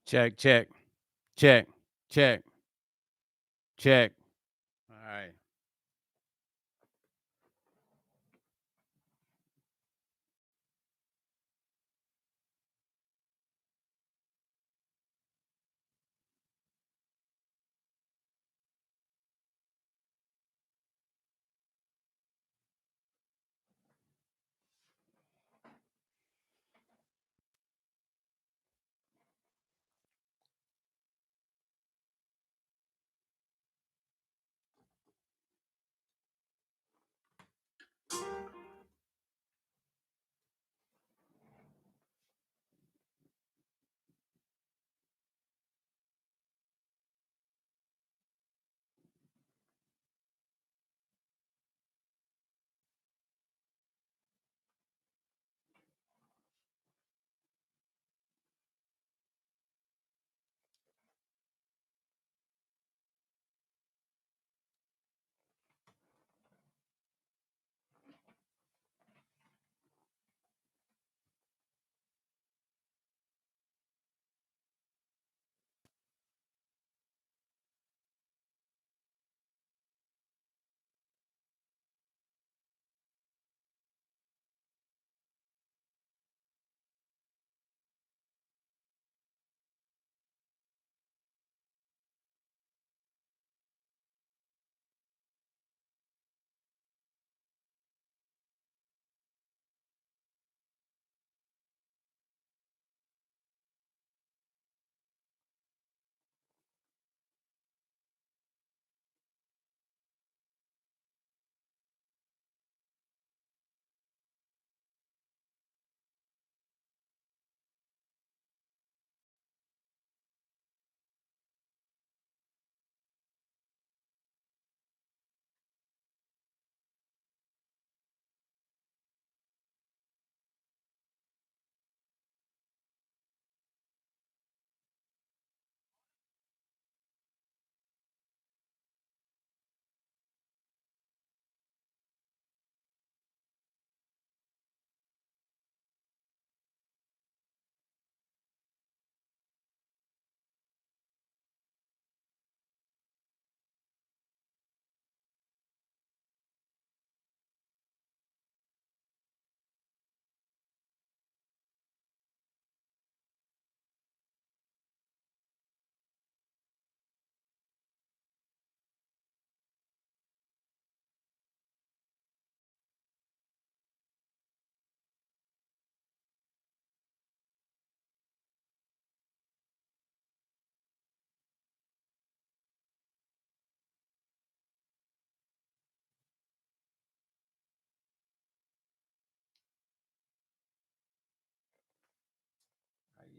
Check, check, check, check, check. All right.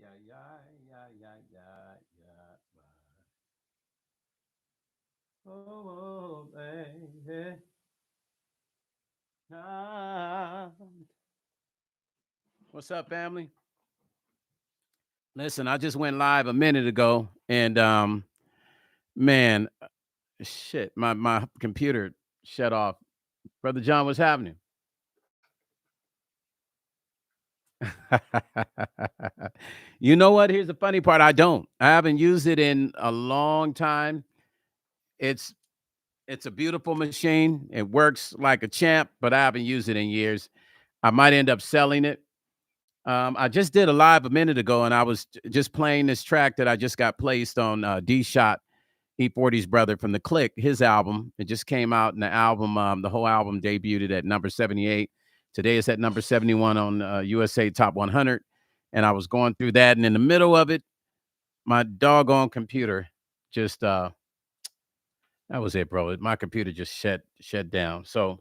Yeah, yeah, yeah, yeah, yeah, yeah. Oh, baby. Ah. What's up, family? Listen, I just went live a minute ago, and man, shit, my computer shut off. Brother John, what's happening? You know what? Here's the funny part. I don't. I haven't used it in a long time. It's it's a beautiful machine. It works like a champ, but I haven't used it in years. I might end up selling it. I just did a live a minute ago, and I was just playing this track that I just got placed on D Shot, E40's brother from the Click, his album. It just came out, and the whole album debuted at number 78. Today it's at number 71 on USA Top 100. And I was going through that, and in the middle of it, my doggone computer just that was it, bro. My computer just shut down. So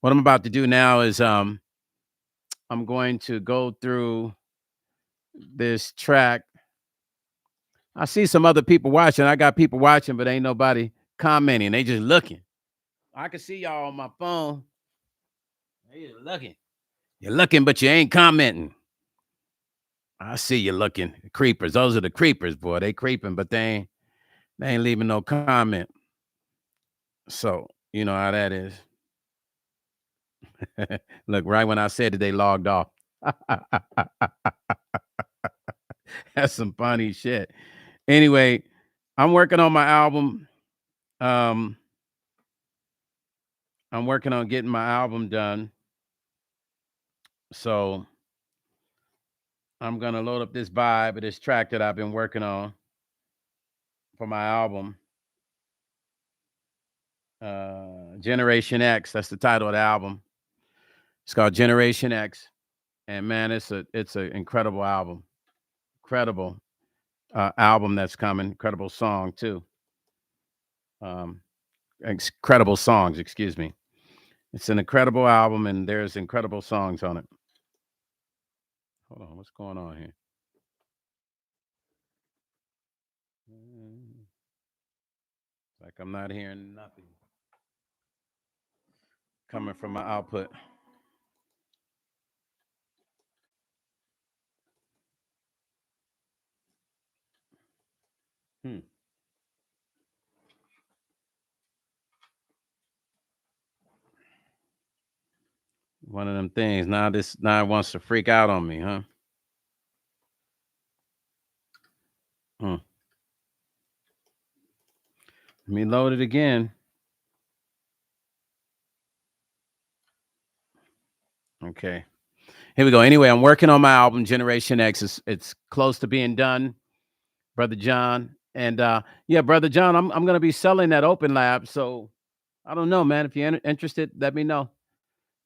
what I'm about to do now is I'm going to go through this track. I see some other people watching. I got people watching, but ain't nobody commenting. They just looking. I can see y'all on my phone. They just looking. You're looking, but you ain't commenting. I see you looking. Creepers. Those are the creepers, boy. They creeping, but they ain't leaving no comment. So you know how that is. Look, right when I said it, they logged off. That's some funny shit. Anyway, I'm working on my album. Um, I'm working on getting my album done. So I'm gonna load up this vibe of this track that I've been working on for my album. Generation X. That's the title of the album. It's called Generation X. And man, it's an incredible album. Incredible album that's coming. Incredible song too. Um, incredible songs, excuse me. It's an incredible album, and there's incredible songs on it. Hold on, what's going on here? Like I'm not hearing nothing coming from my output. Hmm. One of them things. Now it wants to freak out on me, huh? Hmm. Let me load it again. Okay. Here we go. Anyway, I'm working on my album Generation X. It's close to being done, Brother John. And yeah, Brother John, I'm gonna be selling that Open Lab. So I don't know, man. If you're interested, let me know.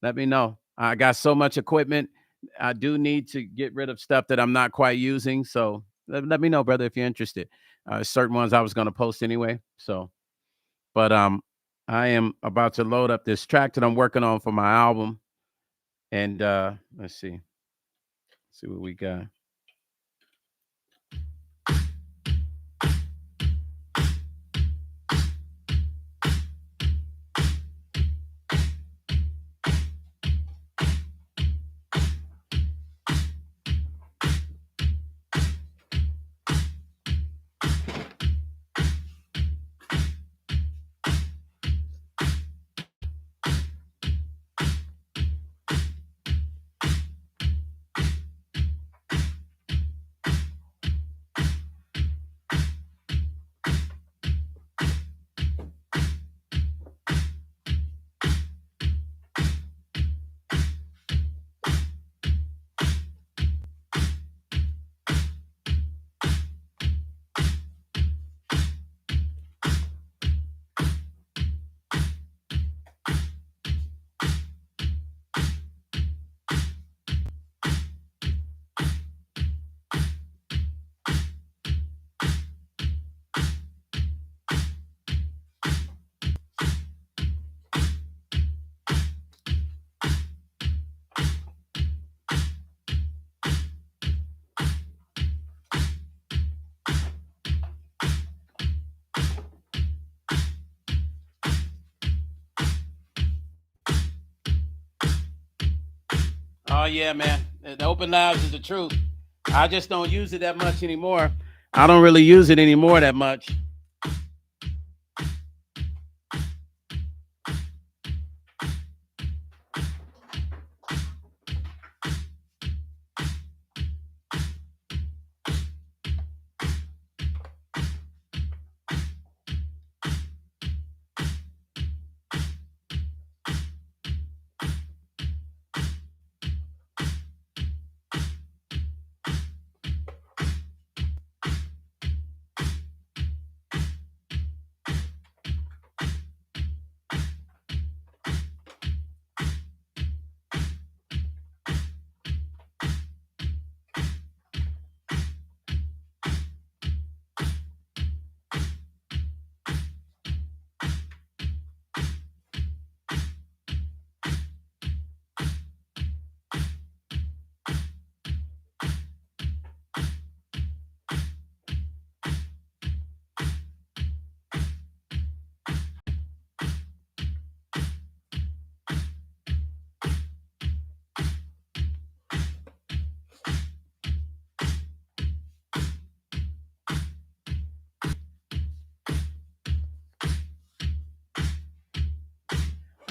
Let me know. I got so much equipment. I do need to get rid of stuff that I'm not quite using. So let me know, brother, if you're interested. Certain ones I was gonna post anyway. So, but I am about to load up this track that I'm working on for my album. And let's see what we got. Oh yeah, man. The Open Labs is the truth. I just don't use it that much anymore. I don't really use it anymore that much.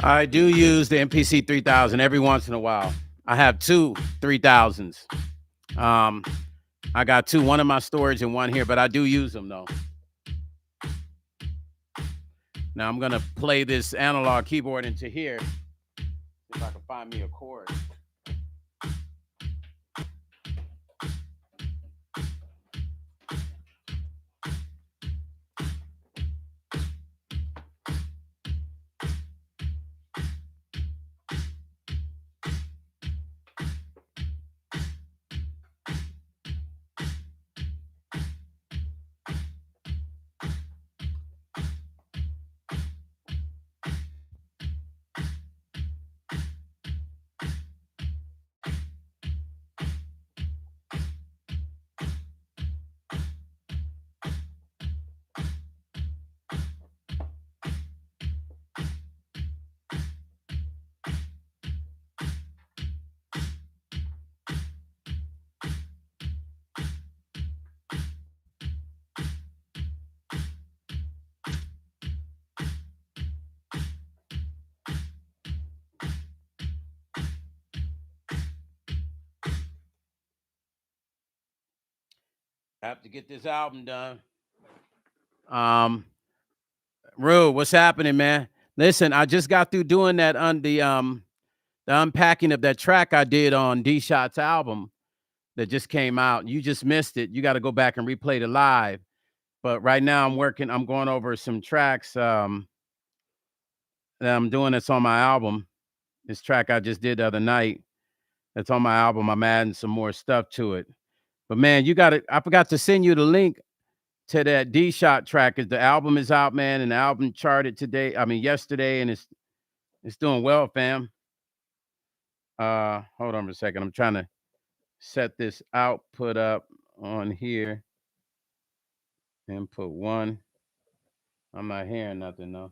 I do use the MPC 3000 every once in a while. I have two 3000s. I got two, one in my storage and one here, but I do use them though. Now I'm gonna play this analog keyboard into here. See if I can find me a chord. I have to get this album done. Rue, what's happening, man? Listen, I just got through doing that on the unpacking of that track I did on D Shot's album that just came out. You just missed it. You got to go back and replay the live. But right now I'm going over some tracks that I'm doing that's on my album. This track I just did the other night. That's on my album. I'm adding some more stuff to it. But man, I forgot to send you the link to that D Shot track. The album is out, man, and the album charted yesterday, and it's doing well, fam. Hold on for a second. I'm trying to set this output up on here. Input 1. I'm not hearing nothing though.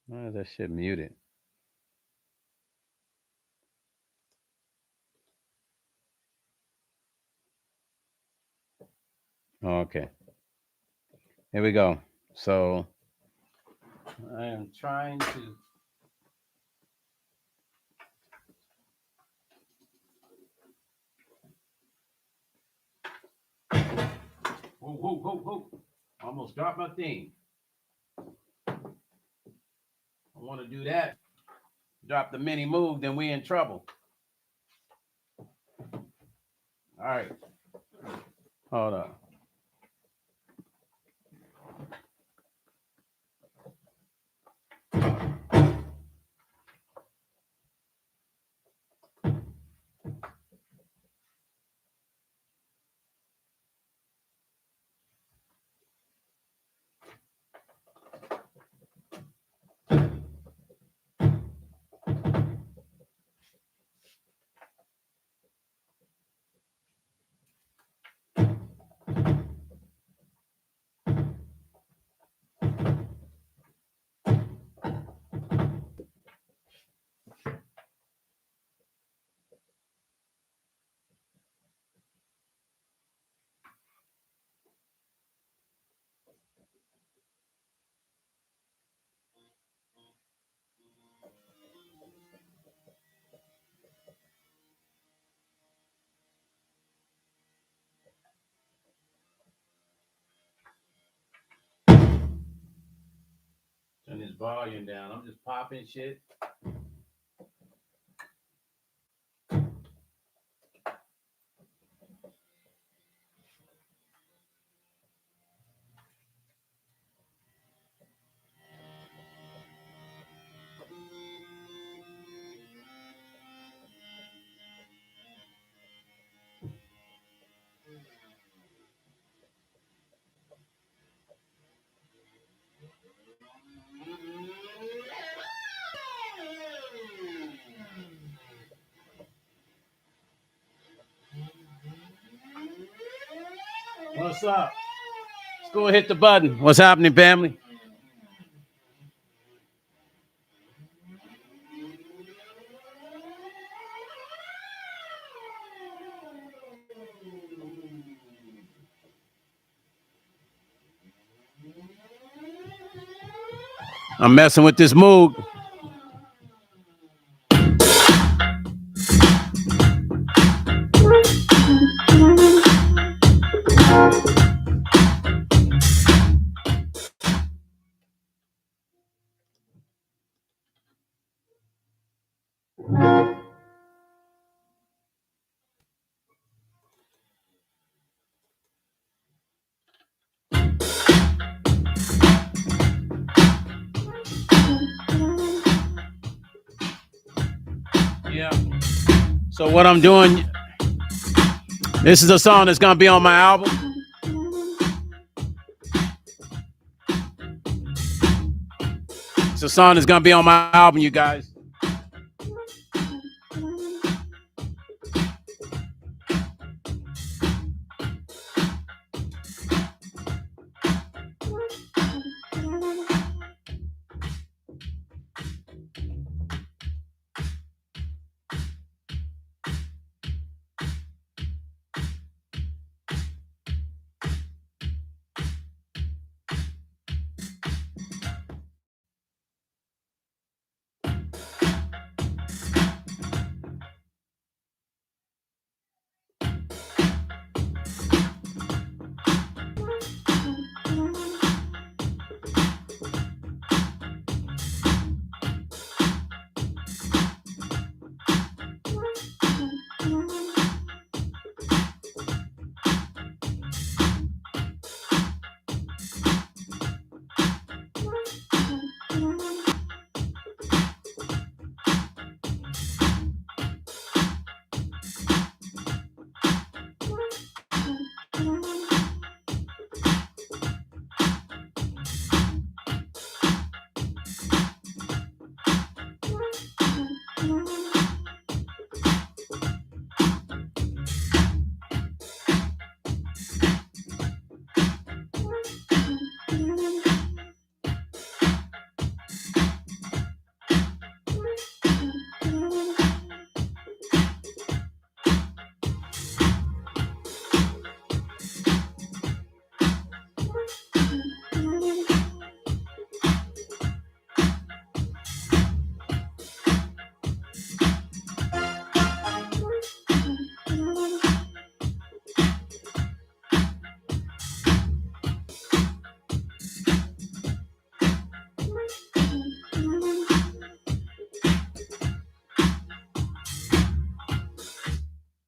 Why is that shit muted? Okay. Here we go. So I am trying to. Whoa, whoa, whoa, whoa. Almost dropped my thing. I want to do that. Drop the mini move, then we in trouble. All right. Hold on. Turn this volume down. I'm just popping shit. What's up? Let's go hit the button. What's happening, family? I'm messing with this mood. Yeah. So what I'm doing, this is a song that's gonna be on my album. It's a song that's gonna be on my album, you guys.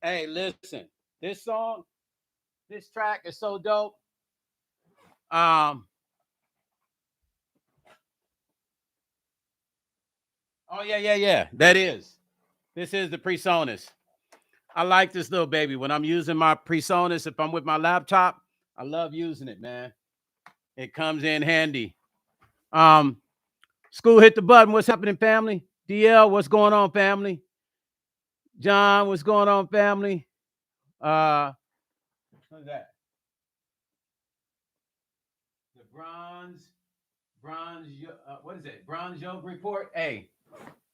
Hey, listen, this song, this track is so dope. Um, oh yeah. That is. This is the PreSonus. I like this little baby. When I'm using my PreSonus, if I'm with my laptop, I love using it, man. It comes in handy. Um, School hit the button. What's happening, family? DL, what's going on, family? John, what's going on, family? What's that? The what is it? Bronze Yoke report. Hey,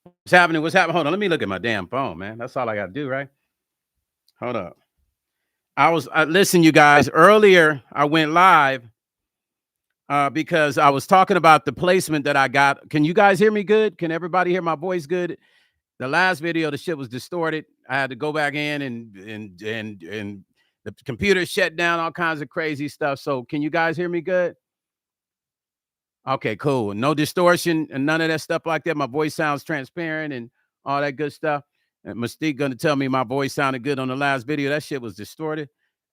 what's happening? What's happening? Hold on, let me look at my damn phone, man. That's all I got to do, right? Hold up. Listen, you guys. Earlier, I went live because I was talking about the placement that I got. Can you guys hear me good? Can everybody hear my voice good? The last video, the shit was distorted. I had to go back in and the computer shut down, all kinds of crazy stuff. So can you guys hear me good? Okay, cool. No distortion and none of that stuff like that. My voice sounds transparent and all that good stuff. And Mystique gonna tell me my voice sounded good on the last video. That shit was distorted.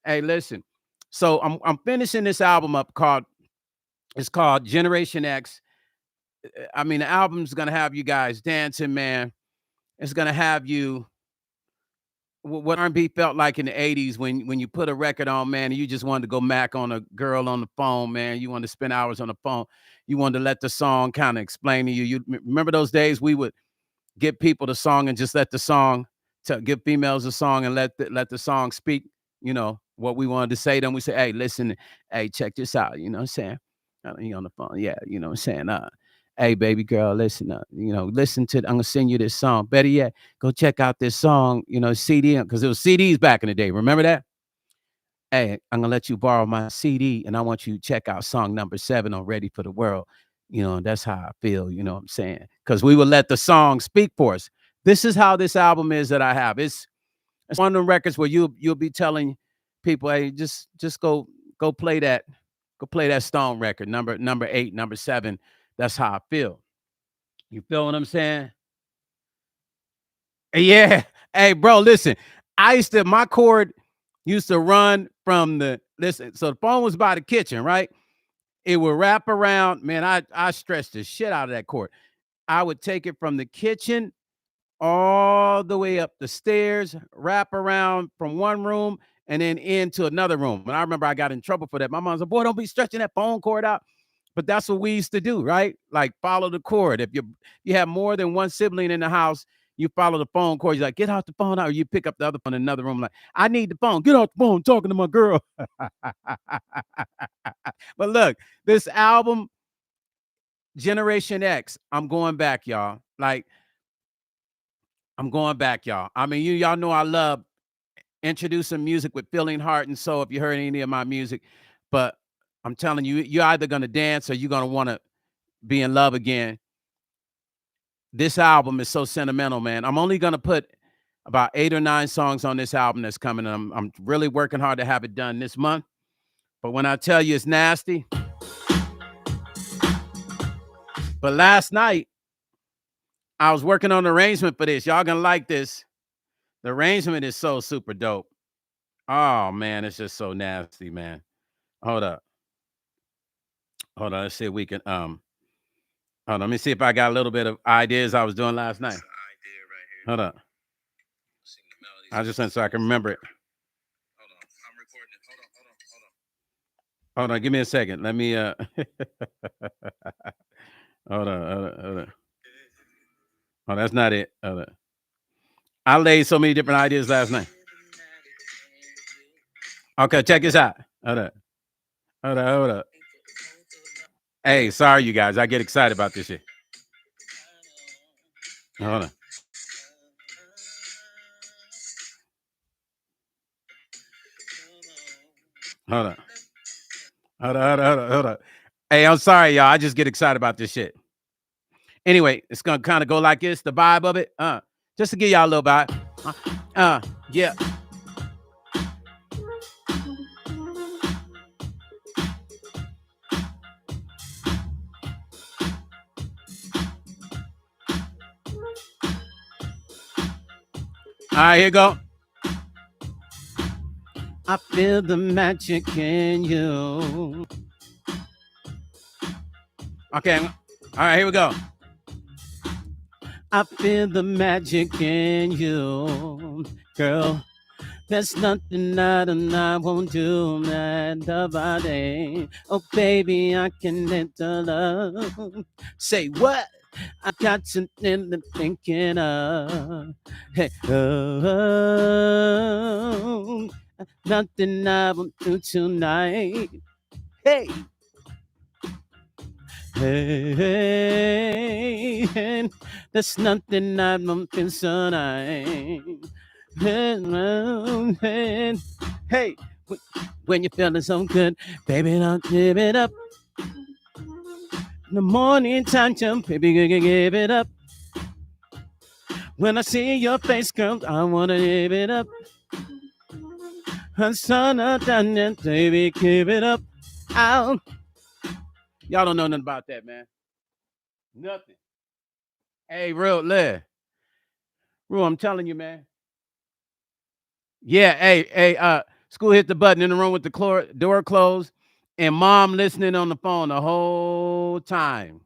Hey, listen. So I'm finishing this album up it's called Generation X. I mean, the album's gonna have you guys dancing, man. It's gonna have you what R&B felt like in the 80s when you put a record on, man, and you just wanted to go mac on a girl on the phone, man. You wanted to spend hours on the phone. You wanted to let the song kind of explain to you. You remember those days we would give people the song and just let the song to give females a song and let the song speak, what we wanted to say. Then we say, hey, listen, hey, check this out. You know what I'm saying? You on the phone. Yeah, you know what I'm saying? Hey, baby girl, listen, listen to, I'm gonna send you this song. Better yet, go check out this song, CD, because it was CDs back in the day. Remember that? Hey, I'm gonna let you borrow my CD, and I want you to check out song number 7 on Ready for the World. That's how I feel, you know what I'm saying? Because we would let the song speak for us. This is how this album is that I have. It's one of the records where you'll be telling people, hey, just go play that Stone record, number 8, number 7. That's how I feel. You feel what I'm saying? Yeah. Hey, bro, listen. My cord used to run from listen, so the phone was by the kitchen, right? It would wrap around. Man, I stretched the shit out of that cord. I would take it from the kitchen all the way up the stairs, wrap around from one room and then into another room. And I remember I got in trouble for that. My mom said, boy, don't be stretching that phone cord out. But that's what we used to do, right? Like follow the cord. If you have more than one sibling in the house, you follow the phone cord. You're like, get out the phone out. Or you pick up the other phone in another room. Like, I need the phone. Get off the phone. I'm talking to my girl. But look, this album, Generation X, I'm going back, y'all. Like, I'm going back, y'all. I mean, y'all know I love introducing music with feeling, heart, and soul. If you heard any of my music, but I'm telling you, you're either gonna dance or you're gonna want to be in love again. This album is so sentimental, man. I'm only gonna put about 8 or 9 songs on this album that's coming. I'm really working hard to have it done this month. But when I tell you it's nasty, but last night I was working on the arrangement for this. Y'all gonna like this. The arrangement is so super dope. Oh man, it's just so nasty, man. Hold up. Hold on. Let's see if we can hold on. Let me see if I got a little bit of ideas I was doing last night. Hold on. I just went so I can remember it. Hold on, give me a second. Let me hold on. Oh, that's not it. Hold on. I laid so many different ideas last night. Okay, check this out. Hold up. Hey, sorry you guys. I get excited about this shit. Hold on. Hold on. Hold on. Hey, I'm sorry, y'all. I just get excited about this shit. Anyway, it's gonna kind of go like this, the vibe of it. Just to give y'all a little vibe. Yeah. All right, here you go. I feel the magic in you. Okay. All right, here we go. I feel the magic in you, girl. There's nothing that I won't do that about it. Oh, baby, I can let the love. Say what? I got something to thinking of. Hey, oh, nothing I won't do tonight. Hey. Hey, there's nothing I won't do tonight. Hey, when you're feeling so good, baby, don't give it up. In the morning time, jump, baby, give it up. When I see your face, girl, I wanna give it up. Son of done, baby, give it up. Out. Y'all don't know nothing about that, man. Nothing. Hey, real, I'm telling you, man. Yeah, hey, school hit the button in the room with the door closed, and mom listening on the phone the whole time.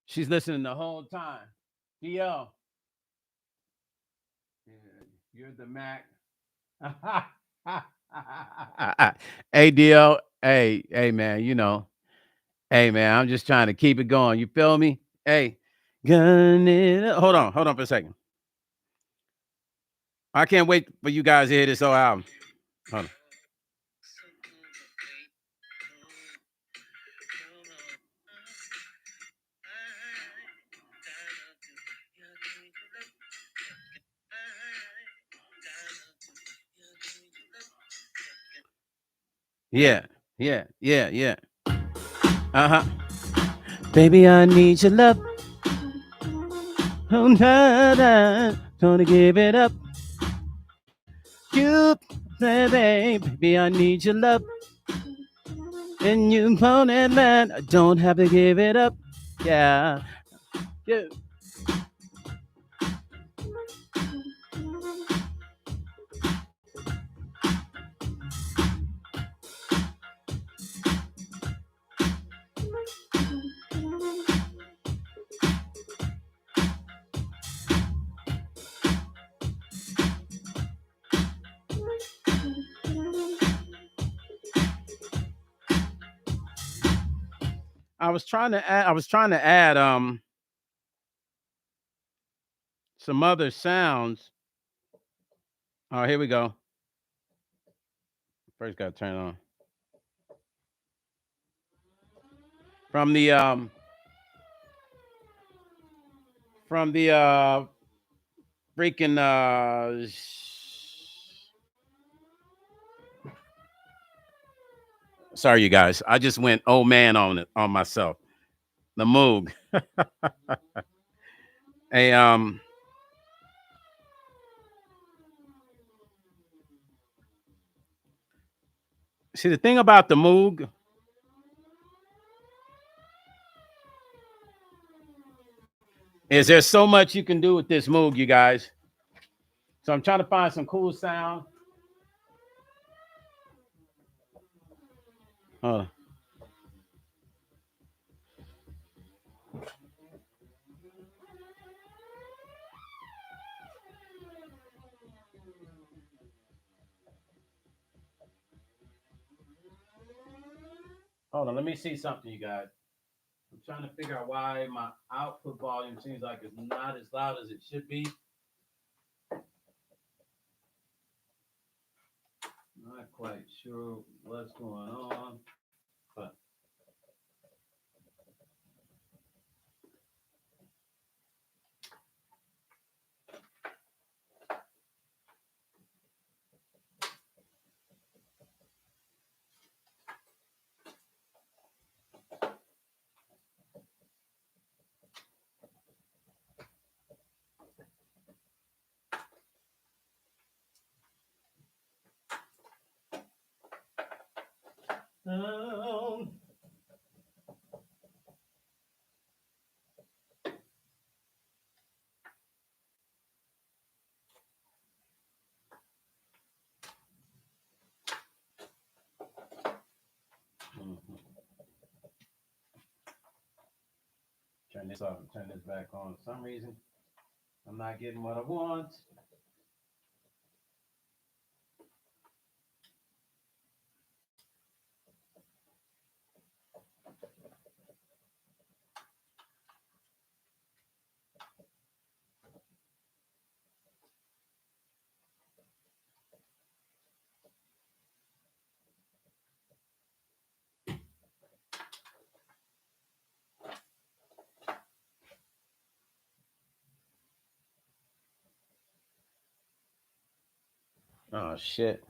She's listening the whole time. DL, you're the Mac. Hey, DL, hey, man, hey, man, I'm just trying to keep it going. You feel me? Hey, hold on for a second. I can't wait for you guys to hear this whole album. Hold on. Yeah. Uh-huh. Baby, I need your love. Oh, nah, nah. Gonna give it up. You, baby, I need your love. And you want it, man. I don't have to give it up. Yeah. Yeah. I was trying to add some other sounds. Oh, here we go. First got to turn on from the freaking sorry you guys. I just went old man on it on myself. The Moog. A See, the thing about the Moog is there's so much you can do with this Moog, you guys. So I'm trying to find some cool sound. Hold on, let me see something, you guys. I'm trying to figure out why my output volume seems like it's not as loud as it should be. Not quite sure what's going on, but um, turn this off and turn this back on. For some reason, I'm not getting what I want. Oh shit.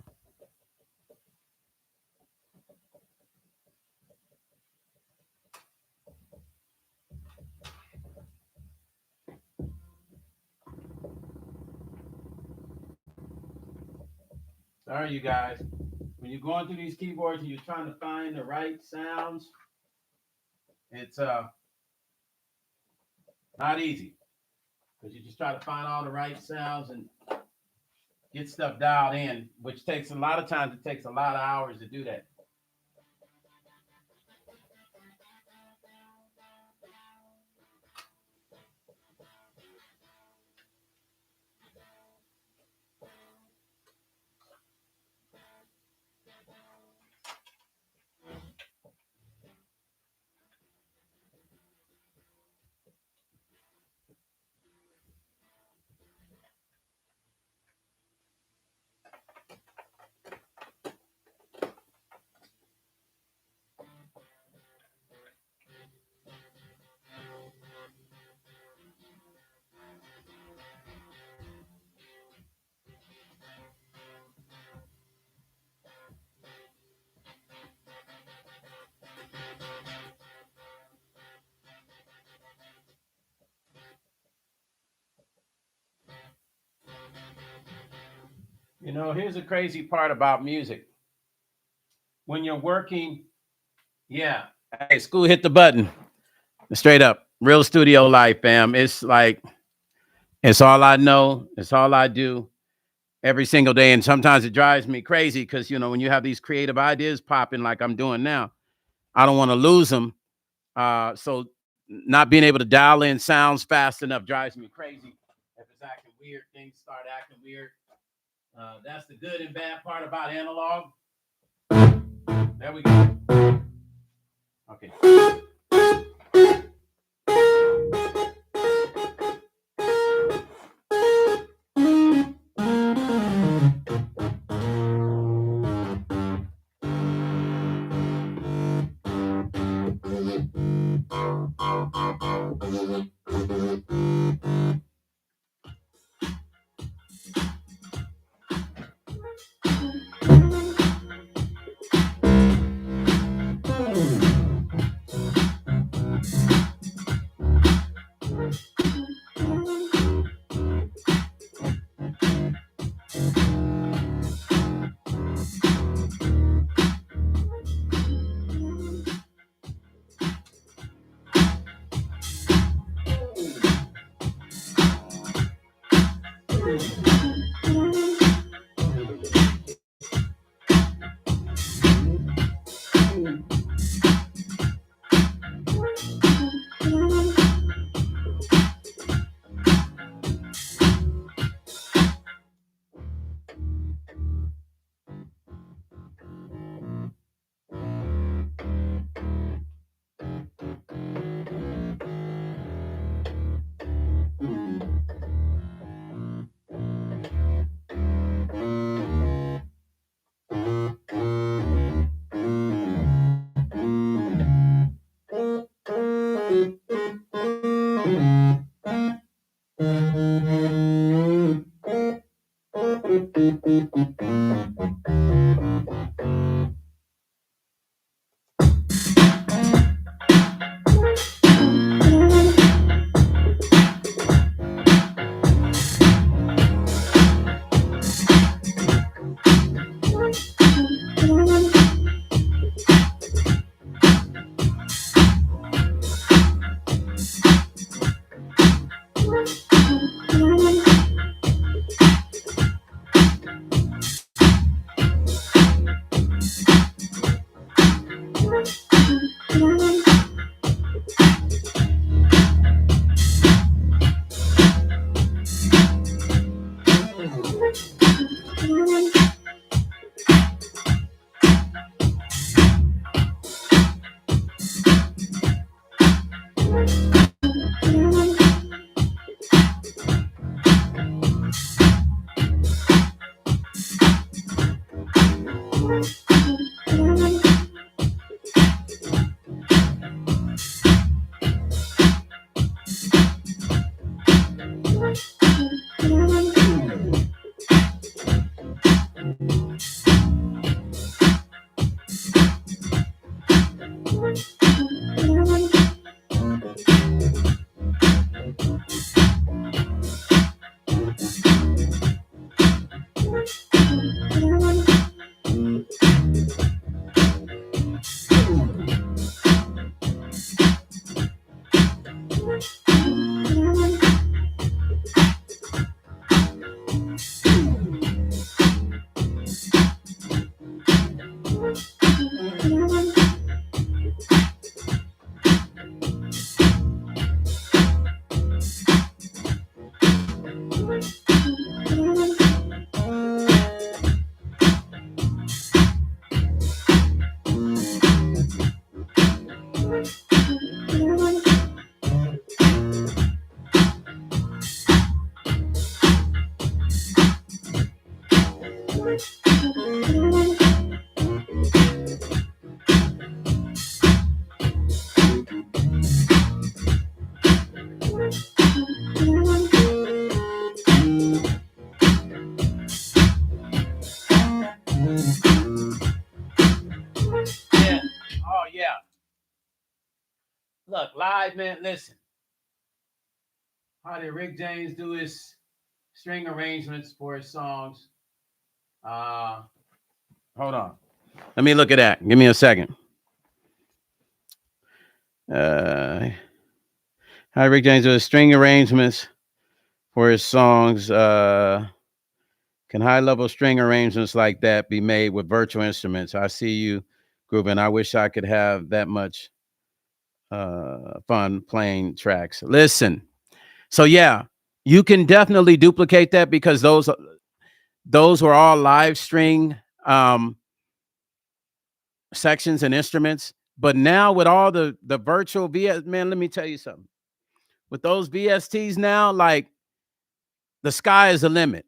Sorry, you guys. When you're going through these keyboards and you're trying to find the right sounds, it's not easy because you just try to find all the right sounds and get stuff dialed in, which takes a lot of times. It takes a lot of hours to do that. Here's the crazy part about music. When you're working, yeah. Hey, school hit the button. Straight up. Real studio life, fam. It's like it's all I know. It's all I do every single day. And sometimes it drives me crazy because when you have these creative ideas popping like I'm doing now, I don't want to lose them. So not being able to dial in sounds fast enough drives me crazy. If it's acting weird, things start acting weird. That's the good and bad part about analog. There we go. Okay. Yeah. Oh yeah. Look, live man. Listen, how did Rick James do his string arrangements for his songs? Uh, hold on. Let me look at that. Give me a second. Uh, Hi, Rick James does string arrangements for his songs. Can high level string arrangements like that be made with virtual instruments? I see you grooving. I wish I could have that much fun playing tracks. Listen, so yeah, you can definitely duplicate that because those were all live string um, sections and instruments. But now with all the virtual VS, man, let me tell you something. With those VSTs now, like the sky is the limit.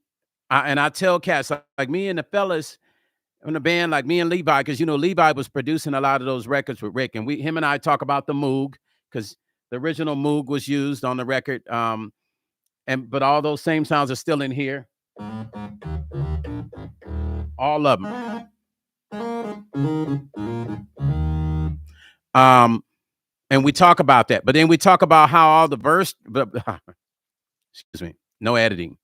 And I tell cats like me and the fellas in the band, like me and Levi, because you know Levi was producing a lot of those records with Rick, and him and I talk about the Moog because the original Moog was used on the record. But all those same sounds are still in here, all of them. Um, and we talk about that, but then we talk about how all the excuse me, no editing.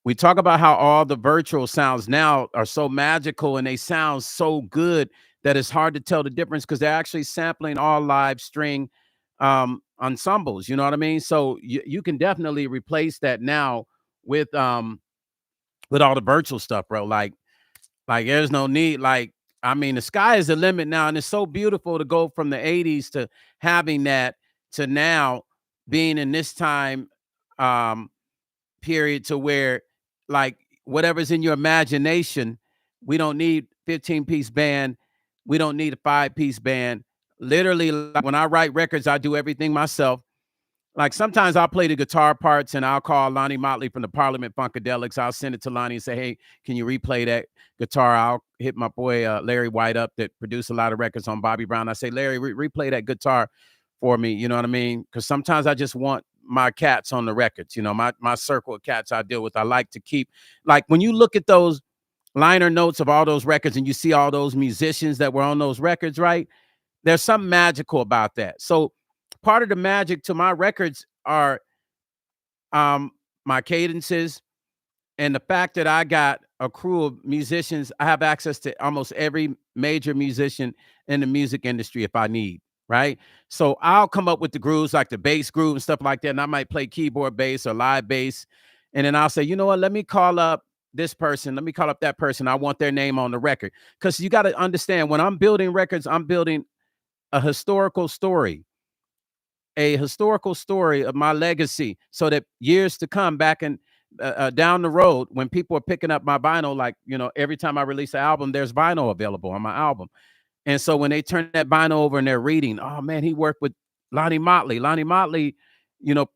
We talk about how all the virtual sounds now are so magical and they sound so good that it's hard to tell the difference because they're actually sampling all live string ensembles. You know what I mean? So you can definitely replace that now with with all the virtual stuff, bro. Like there's no need. Like I mean, the sky is the limit now, and it's so beautiful to go from the '80s to having that to now being in this time um period to where like whatever's in your imagination, we don't need 15-piece band, we don't need a 5-piece band. Literally, like, when I write records, I do everything myself. Like sometimes I'll play the guitar parts and I'll call Lonnie Motley from the Parliament Funkadelics. I'll send it to Lonnie and say, hey, can you replay that guitar? I'll hit my boy Larry White up that produced a lot of records on Bobby Brown. I say, Larry, replay that guitar for me. You know what I mean? Because sometimes I just want my cats on the records. You know, my circle of cats I deal with. I like to keep, like when you look at those liner notes of all those records and you see all those musicians that were on those records, right? There's something magical about that. So part of the magic to my records are um my cadences and the fact that I got a crew of musicians. I have access to almost every major musician in the music industry if I need, right? So I'll come up with the grooves like the bass groove and stuff like that, and I might play keyboard bass or live bass, and then I'll say, you know what, let me call up this person, let me call up that person. I want their name on the record. Because you got to understand, when I'm building records, I'm building a historical story, of my legacy, so that years to come, back and down the road, when people are picking up my vinyl, like you know, every time I release an album, there's vinyl available on my album, and so when they turn that vinyl over and they're reading, oh man, he worked with Lonnie Motley. Lonnie Motley, you know,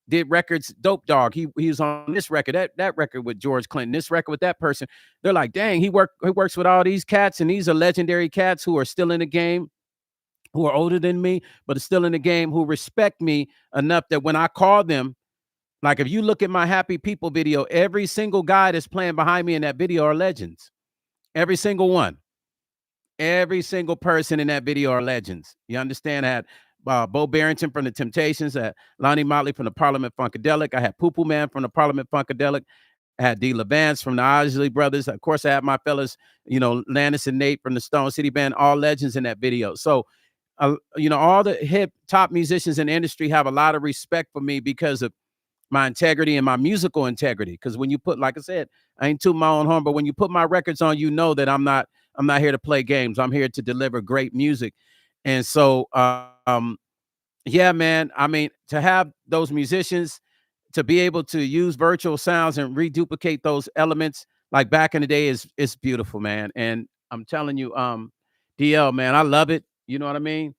did records, Dope Dog. He was on this record, that record with George Clinton, this record with that person. They're like, dang, he works with all these cats, and these are legendary cats who are still in the game, who are older than me, but are still in the game, who respect me enough that when I call them, like if you look at my Happy People video, every single guy that's playing behind me in that video are legends. Every single one. Every single person in that video are legends. You understand? I had Bo Barrington from the Temptations, Lonnie Motley from the Parliament Funkadelic. I had Poo Poo Man from the Parliament Funkadelic. I had D. LeVance from the Isley Brothers. Of course, I had my fellas, you know, Landis and Nate from the Stone City Band, all legends in that video. So you know, all the hip top musicians in the industry have a lot of respect for me because of my integrity and my musical integrity. Because when you put, like I said, I ain't tooting my own horn, but when you put my records on, you know that I'm not here to play games. I'm here to deliver great music. And so, yeah, man. I mean, to have those musicians to be able to use virtual sounds and reduplicate those elements like back in the day is beautiful, man. And I'm telling you, DL, man, I love it. You know what I mean?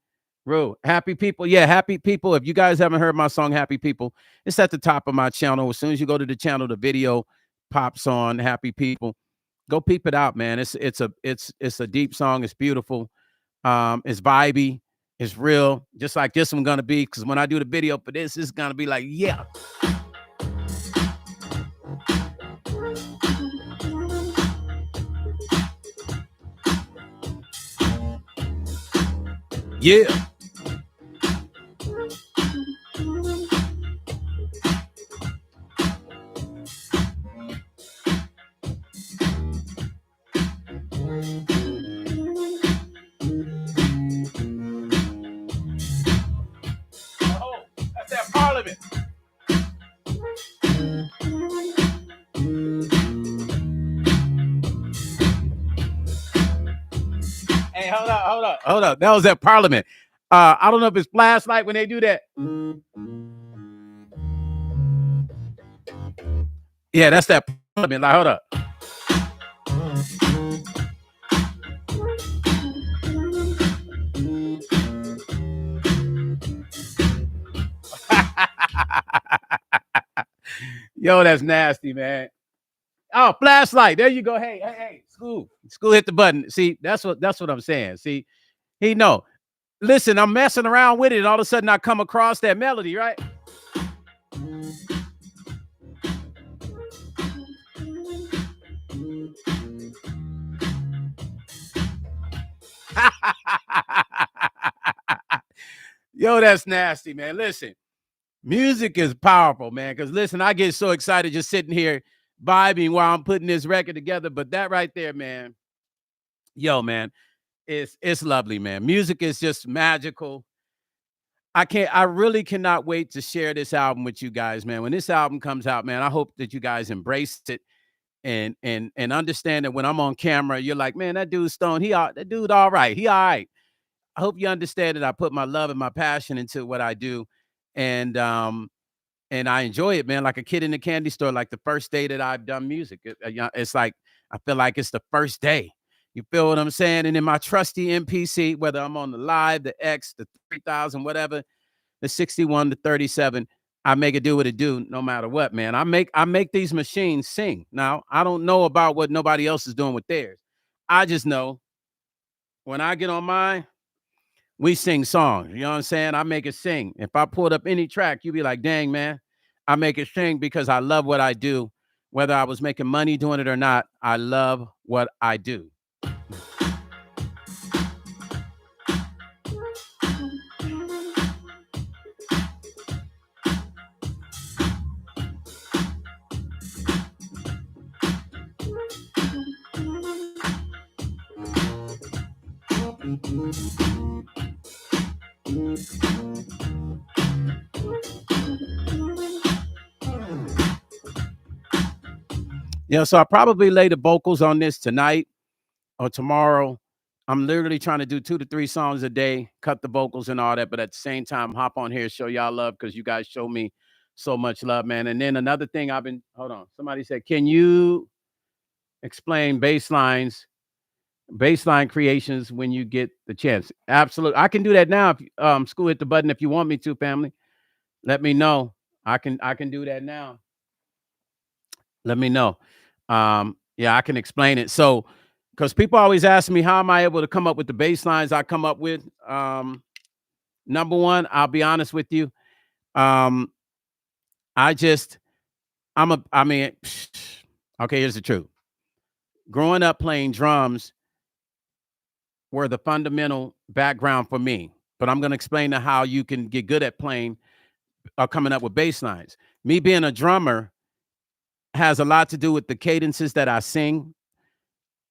Rue, Happy People. Yeah, Happy People. If you guys haven't heard my song Happy People, it's at the top of my channel. As soon as you go to the channel, the video pops on Happy People. Go peep it out, man. It's a deep song. It's beautiful. It's vibey. It's real. Just like this one gonna be. Because when I do the video for this, it's gonna be like, yeah. Yeah. Parliament. Hey, hold up. That was at Parliament. I don't know if it's flashlight when they do that. Yeah, that's that Parliament. Like, hold up. Yo, that's nasty, man. Oh, flashlight. There you go. Hey, school hit the button. See, that's what I'm saying. See, he know. Listen, I'm messing around with it, and all of a sudden I come across that melody, right? Yo, that's nasty, man. Listen, music is powerful, man. Because listen, I get so excited just sitting here vibing while I'm putting this record together. But that right there, man, yo, man, it's lovely, man. Music is just magical. I really cannot wait to share this album with you guys, man. When this album comes out, man, I hope that you guys embrace it and understand that when I'm on camera, you're like, man, that dude Stone, that dude all right. He all right. I hope you understand that I put my love and my passion into what I do. And and I enjoy it, man, like a kid in the candy store, like the first day that I've done music. It's like I feel like it's the first day. You feel what I'm saying? And in my trusty MPC, whether I'm on the Live, the X, the 3000, whatever, the 61 to 37, I make it do what it do no matter what, man. I make these machines sing. Now, I don't know about what nobody else is doing with theirs. I just know when I get on mine, we sing songs. You know what I'm saying? I make it sing. If I pulled up any track, you'd be like, dang, man, I make it sing because I love what I do. Whether I was making money doing it or not, I love what I do. Yeah, so I probably lay the vocals on this tonight or tomorrow. I'm literally trying to do 2 to 3 songs a day, cut the vocals and all that, but at the same time, hop on here, show y'all love because you guys show me so much love, man. And then another thing hold on, somebody said, can you explain baseline creations when you get the chance? Absolutely. I can do that now. If school hit the button if you want me to, family. Let me know. I can do that now. Let me know. Yeah, I can explain it. So, because people always ask me how am I able to come up with the bass lines I come up with. Number one, I'll be honest with you. Um, I just, I mean, okay, here's the truth. Growing up playing drums were the fundamental background for me. But I'm going to explain to how you can get good at playing or coming up with bass lines. Me being a drummer has a lot to do with the cadences that I sing,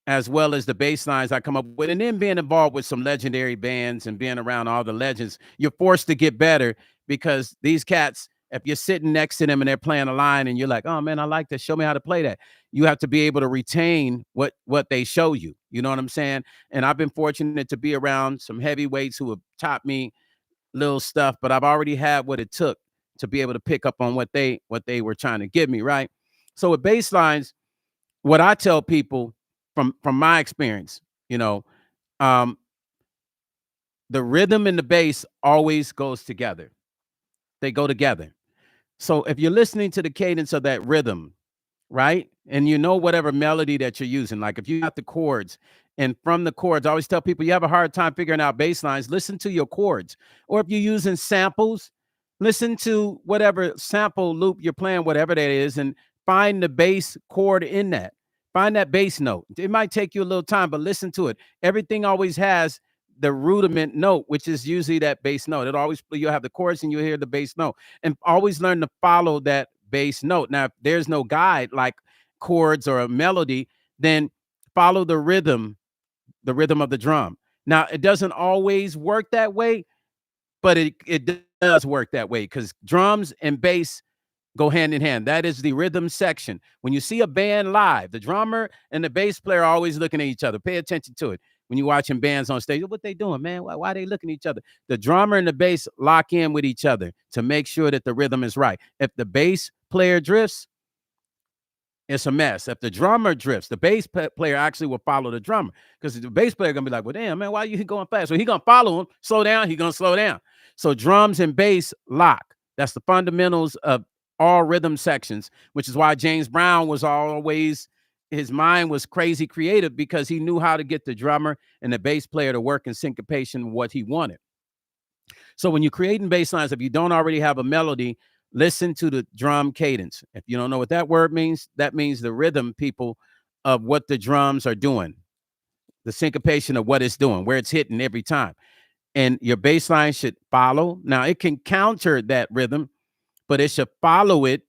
as well as the bass lines I come up with. And then being involved with some legendary bands and being around all the legends, you're forced to get better because these cats, if you're sitting next to them and they're playing a line and you're like, oh man, I like that. Show me how to play that. You have to be able to retain what they show you. You know what I'm saying? And I've been fortunate to be around some heavyweights who have taught me little stuff, but I've already had what it took to be able to pick up on what they were trying to give me, right? So with bass lines, what I tell people from my experience, you know, um, the rhythm and the bass always goes together. They go together. So if you're listening to the cadence of that rhythm, right? And you know whatever melody that you're using, like if you got the chords, and from the chords, I always tell people you have a hard time figuring out bass lines, listen to your chords. Or if you're using samples, listen to whatever sample loop you're playing, whatever that is, and find the bass chord in that. Find that bass note. It might take you a little time, but listen to it. Everything always has the rudiment note, which is usually that bass note. It always, you'll have the chorus and you'll hear the bass note, and always learn to follow that bass note. Now, if there's no guide like chords or a melody, then follow the rhythm of the drum. Now, it doesn't always work that way, but it does work that way because drums and bass go hand in hand. That is the rhythm section. When you see a band live, the drummer and the bass player are always looking at each other. Pay attention to it. When you're watching bands on stage, what they doing, man? Why are they looking at each other? The drummer and the bass lock in with each other to make sure that the rhythm is right. If the bass player drifts, it's a mess. If the drummer drifts, the bass player actually will follow the drummer because the bass player gonna be like, "Well, damn, man, why are you going fast?" So he gonna follow him. Slow down. He gonna slow down. So drums and bass lock. That's the fundamentals of all rhythm sections, which is why James Brown was always his mind was crazy creative because he knew how to get the drummer and the bass player to work in syncopation with what he wanted. So when you're creating bass lines, if you don't already have a melody, listen to the drum cadence. If you don't know what that word means, that means the rhythm, people, of what the drums are doing, the syncopation of what it's doing, where it's hitting every time. And your bass line should follow. Now, it can counter that rhythm, but it should follow it.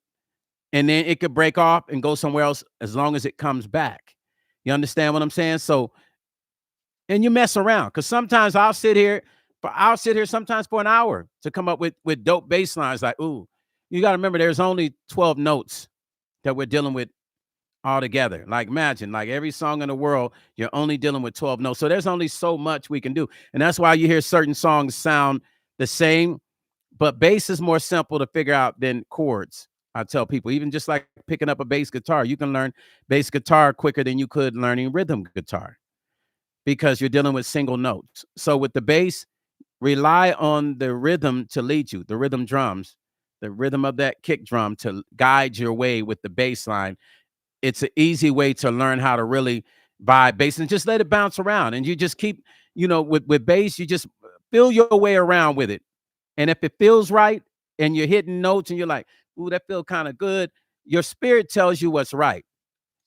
And then it could break off and go somewhere else as long as it comes back. You understand what I'm saying? So, and you mess around because sometimes I'll sit here sometimes for an hour to come up with dope bass lines. Like, ooh, you got to remember there's only 12 notes that we're dealing with all together. Like, imagine, like every song in the world, you're only dealing with 12 notes. So there's only so much we can do. And that's why you hear certain songs sound the same, but bass is more simple to figure out than chords. I tell people, even just like picking up a bass guitar, you can learn bass guitar quicker than you could learning rhythm guitar because you're dealing with single notes. So with the bass, rely on the rhythm to lead you, the rhythm drums, the rhythm of that kick drum to guide your way with the bass line. It's an easy way to learn how to really vibe bass and just let it bounce around. And you just keep, with bass, you just feel your way around with it. And if it feels right and you're hitting notes and you're like, ooh, that feels kind of good, your spirit tells you what's right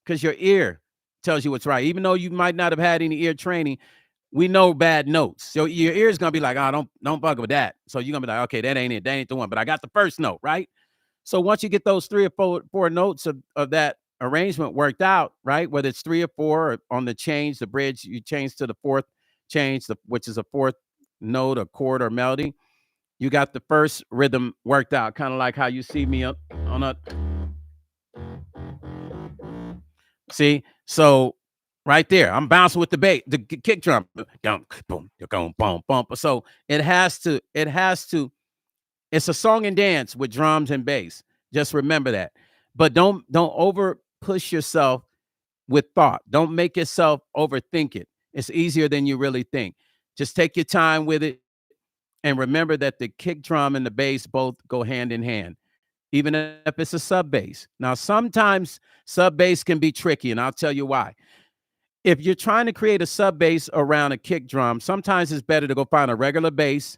because your ear tells you what's right. Even though you might not have had any ear training, we know bad notes. So your ear is gonna be like, oh, don't bug with that. So you're gonna be like, okay, that ain't it. That ain't the one. But I got the first note, right? So once you get those three or four notes of that arrangement worked out, right? Whether it's three or four or on the change, the bridge, you change to the fourth change, which is a fourth note or chord or melody. You got the first rhythm worked out, kind of like how you see me on a see. So right there, I'm bouncing with the bass, the kick drum, boom, boom, boom, boom, boom. So it's a song and dance with drums and bass. Just remember that. But don't over push yourself with thought. Don't make yourself overthink it. It's easier than you really think. Just take your time with it and remember that the kick drum and the bass both go hand in hand, even if it's a sub bass. Now, sometimes sub bass can be tricky, and I'll tell you why. If you're trying to create a sub bass around a kick drum, sometimes it's better to go find a regular bass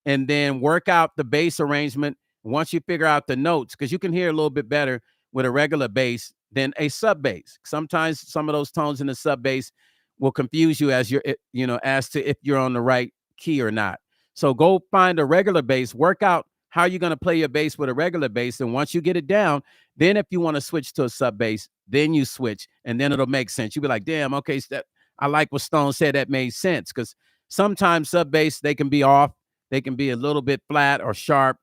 and then work out the bass arrangement once you figure out the notes, because you can hear a little bit better with a regular bass than a sub bass. Sometimes some of those tones in the sub bass will confuse you as to if you're on the right key or not. So go find a regular bass, work out how you're going to play your bass with a regular bass. And once you get it down, then if you want to switch to a sub bass, then you switch and then it'll make sense. You'll be like, damn, okay, I like what Stone said. That made sense. Because sometimes sub bass, they can be off. They can be a little bit flat or sharp.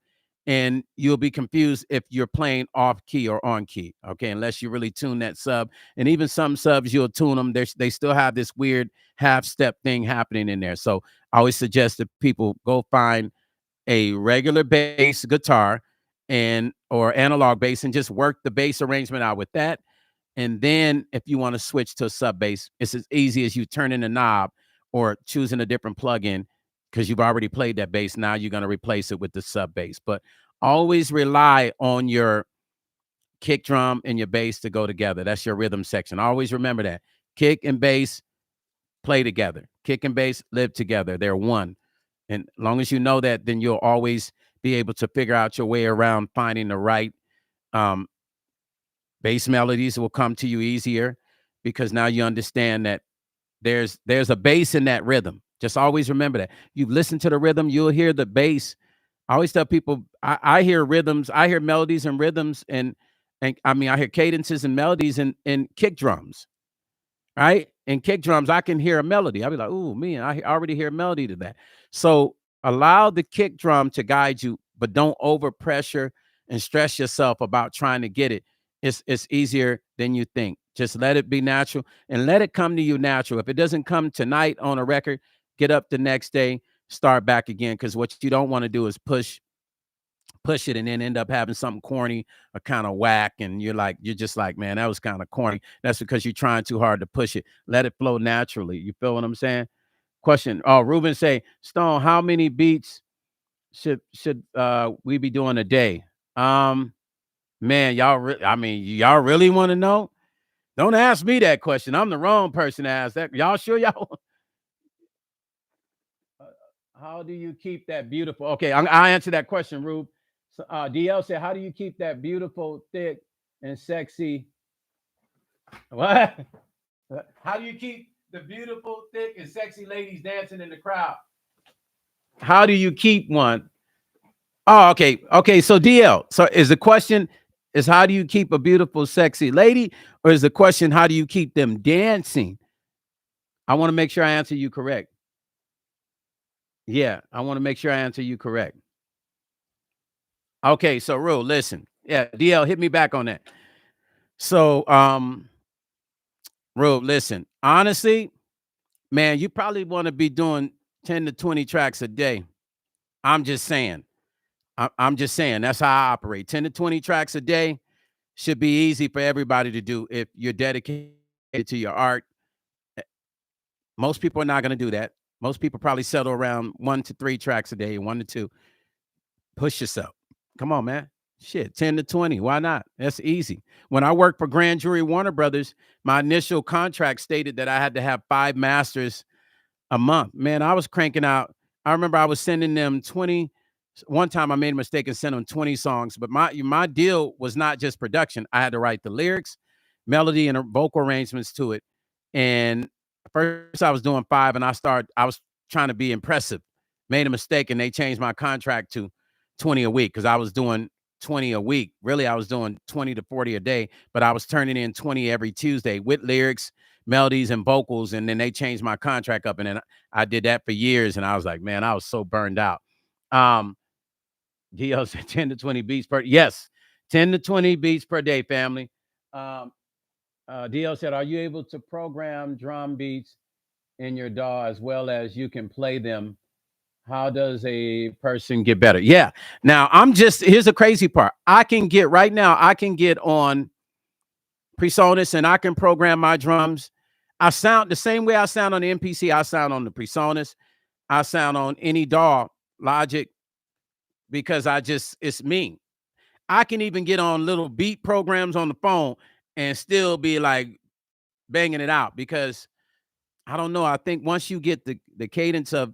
And you'll be confused if you're playing off key or on key. Okay. Unless you really tune that sub. And even some subs, you'll tune them. They still have this weird half step thing happening in there. So I always suggest that people go find a regular bass guitar or analog bass and just work the bass arrangement out with that. And then if you want to switch to a sub bass, it's as easy as you turning a knob or choosing a different plugin because you've already played that bass. Now you're going to replace it with the sub bass. But always rely on your kick drum and your bass to go together. That's your rhythm section. Always remember that. Kick and bass play together. Kick and bass live together. They're one. And as long as you know that, then you'll always be able to figure out your way around finding the right bass melodies will come to you easier because now you understand that there's a bass in that rhythm. Just always remember that. You listen to the rhythm, you'll hear the bass. I always tell people I hear rhythms, I hear melodies and rhythms and I mean I hear cadences and melodies and kick drums. Right? And kick drums, I can hear a melody. I'll be like, ooh, man, I already hear a melody to that. So allow the kick drum to guide you but don't over pressure and stress yourself about trying to get it. It's easier than you think. Just let it be natural and let it come to you natural. If it doesn't come tonight on a record, get up the next day, start back again. Because what you don't want to do is push it and then end up having something corny or kind of whack. And you're just like, man, that was kind of corny. That's because you're trying too hard to push it. Let it flow naturally. You feel what I'm saying? Question. Oh, Ruben say, Stone, how many beats should we be doing a day? Um, Man, y'all really want to know? Don't ask me that question. I'm the wrong person to ask that. Y'all sure y'all? Uh, how do you keep that beautiful? Okay, I'll answer that question, Rube. So, DL said, "How do you keep that beautiful, thick, and sexy?" What? How do you keep the beautiful, thick, and sexy ladies dancing in the crowd? How do you keep one? Oh, okay. Okay. So DL. So is the question is how do you keep a beautiful, sexy lady? Or is the question how do you keep them dancing? I want to make sure I answer you correct. Yeah, I want to make sure I answer you correct. Okay, so Ru, listen. Yeah, DL, hit me back on that. So Ru, listen. Honestly, man, you probably want to be doing 10 to 20 tracks a day. I'm just saying. I'm just saying that's how I operate. 10 to 20 tracks a day should be easy for everybody to do if you're dedicated to your art. Eh, Most people are not going to do that. Most people probably settle around 1 to 3 tracks a day, 1 to 2. Push yourself. Come on, man. Shit, 10 to 20. Why not? That's easy. When I worked for Grand Jury Warner Brothers, my initial contract stated that I had to have 5 masters a month. Man, I was cranking out. I remember I was sending them 20. One time I made a mistake and sent them 20 songs, but my deal was not just production. I had to write the lyrics, melody, and vocal arrangements to it. And first I was doing 5, and I was trying to be impressive. Made a mistake, and they changed my contract to 20 a week because I was doing 20 a week. Really, I was doing 20 to 40 a day, but I was turning in 20 every Tuesday with lyrics, melodies, and vocals. And then they changed my contract up. And then I did that for years. And I was like, man, I was so burned out. Um, DL said 10 to 20 beats per. Yes, 10 to 20 beats per day, family. Um, DL said, are you able to program drum beats in your DAW as well as you can play them? How does a person get better? Yeah. Now here's the crazy part. I can get on PreSonus and I can program my drums. I sound the same way I sound on the MPC. I sound on the PreSonus. I sound on any DAW Logic because it's me. I can even get on little beat programs on the phone and still be like banging it out because I don't know. I think once you get the cadence of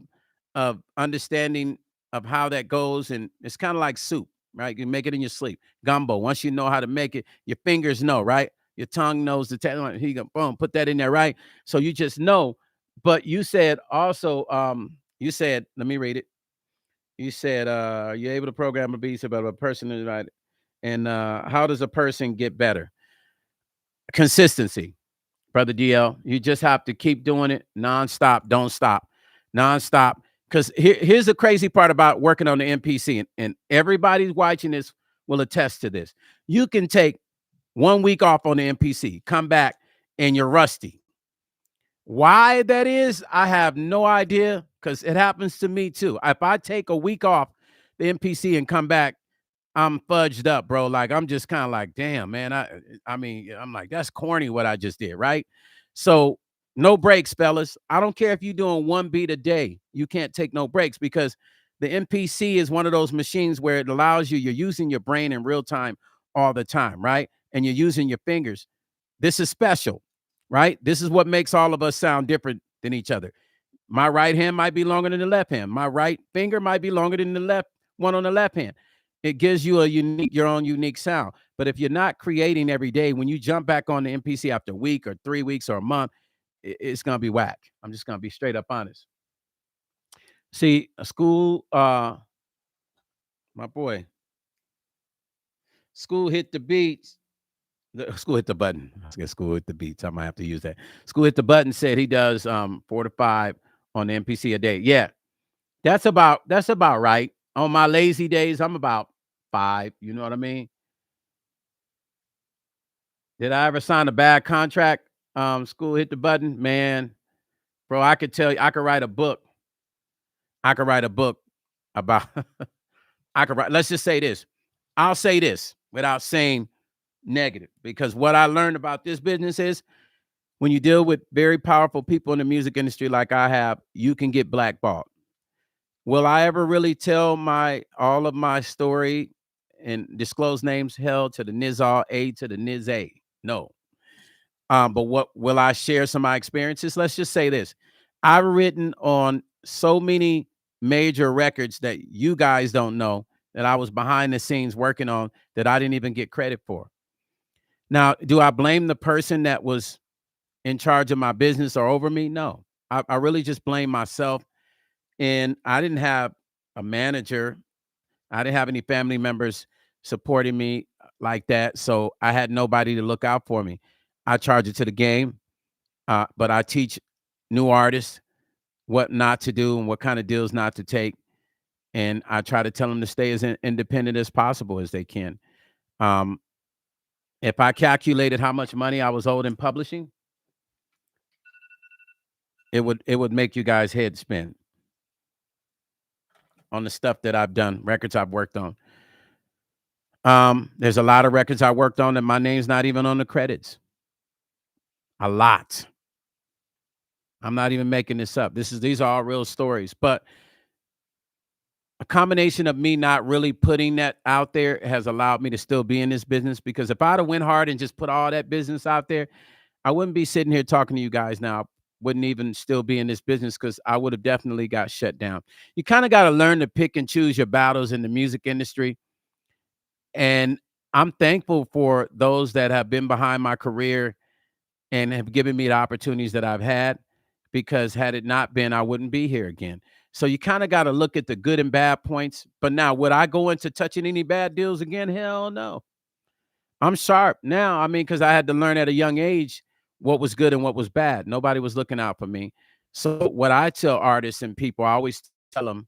understanding of how that goes, and it's kind of like soup, right? You make it in your sleep. Gumbo. Once you know how to make it, your fingers know, right? Your tongue knows the technique. He go boom, put that in there, right? So you just know. But you said also, you said, let me read it. You said, you're able to program a beat about a person is right. And how does a person get better? Consistency. Brother DL. You just have to keep doing it nonstop. Don't stop. Nonstop. Because here's the crazy part about working on the MPC, and everybody watching this will attest to this. You can take 1 week off on the MPC, come back, and you're rusty. Why that is, I have no idea because it happens to me too. If I take a week off the MPC and come back, I'm fudged up, bro. Like I'm just kind of like, damn, man. I mean, I'm like, that's corny what I just did, right? So no breaks, fellas. I don't care if you're doing 1 beat a day. You can't take no breaks because the MPC is one of those machines where it allows you're using your brain in real time all the time, right? And you're using your fingers. This is special, right? This is what makes all of us sound different than each other. My right hand might be longer than the left hand. My right finger might be longer than the left one on the left hand. It gives you your own unique sound. But if you're not creating every day, when you jump back on the MPC after a week or 3 weeks or a month, it's gonna be whack. I'm just gonna be straight up honest. See, a school, my boy, school hit the beats. The school hit the button. I guess school hit the beats. I might have to use that. School hit the button said he does 4 to 5 on the MPC a day. Yeah, that's about right. On my lazy days, I'm about 5, you know what I mean? Did I ever sign a bad contract? School hit the button? Man, bro, I could tell you, I could write a book. I could write a book about I could write, let's just say this. I'll say this without saying negative, because what I learned about this business is when you deal with very powerful people in the music industry like I have, you can get blackballed. Will I ever really tell my all of my story and disclose names? Hell to the Nizar, A to the Niz A. No. But what will I share some of my experiences? Let's just say this. I've written on so many major records that you guys don't know that I was behind the scenes working on that I didn't even get credit for. Now, do I blame the person that was in charge of my business or over me? No. I really just blame myself. And I didn't have a manager. I didn't have any family members supporting me like that. So I had nobody to look out for me. I charge it to the game, but I teach new artists what not to do and what kind of deals not to take. And I try to tell them to stay as independent as possible as they can. Um, if I calculated how much money I was owed in publishing, it would make you guys head spin on the stuff that I've done, records I've worked on. There's a lot of records I worked on that my name's not even on the credits. A lot. I'm not even making this up. These are all real stories, but a combination of me not really putting that out there has allowed me to still be in this business, because if I'd have went hard and just put all that business out there, I wouldn't be sitting here talking to you guys now. Wouldn't even still be in this business, because I would have definitely got shut down. You kind of got to learn to pick and choose your battles in the music industry. And I'm thankful for those that have been behind my career and have given me the opportunities that I've had, because had it not been, I wouldn't be here again. So you kind of got to look at the good and bad points. But now, would I go into touching any bad deals again? Hell no. I'm sharp now. I mean, because I had to learn at a young age what was good and what was bad. Nobody was looking out for me. So what I tell artists and people, I always tell them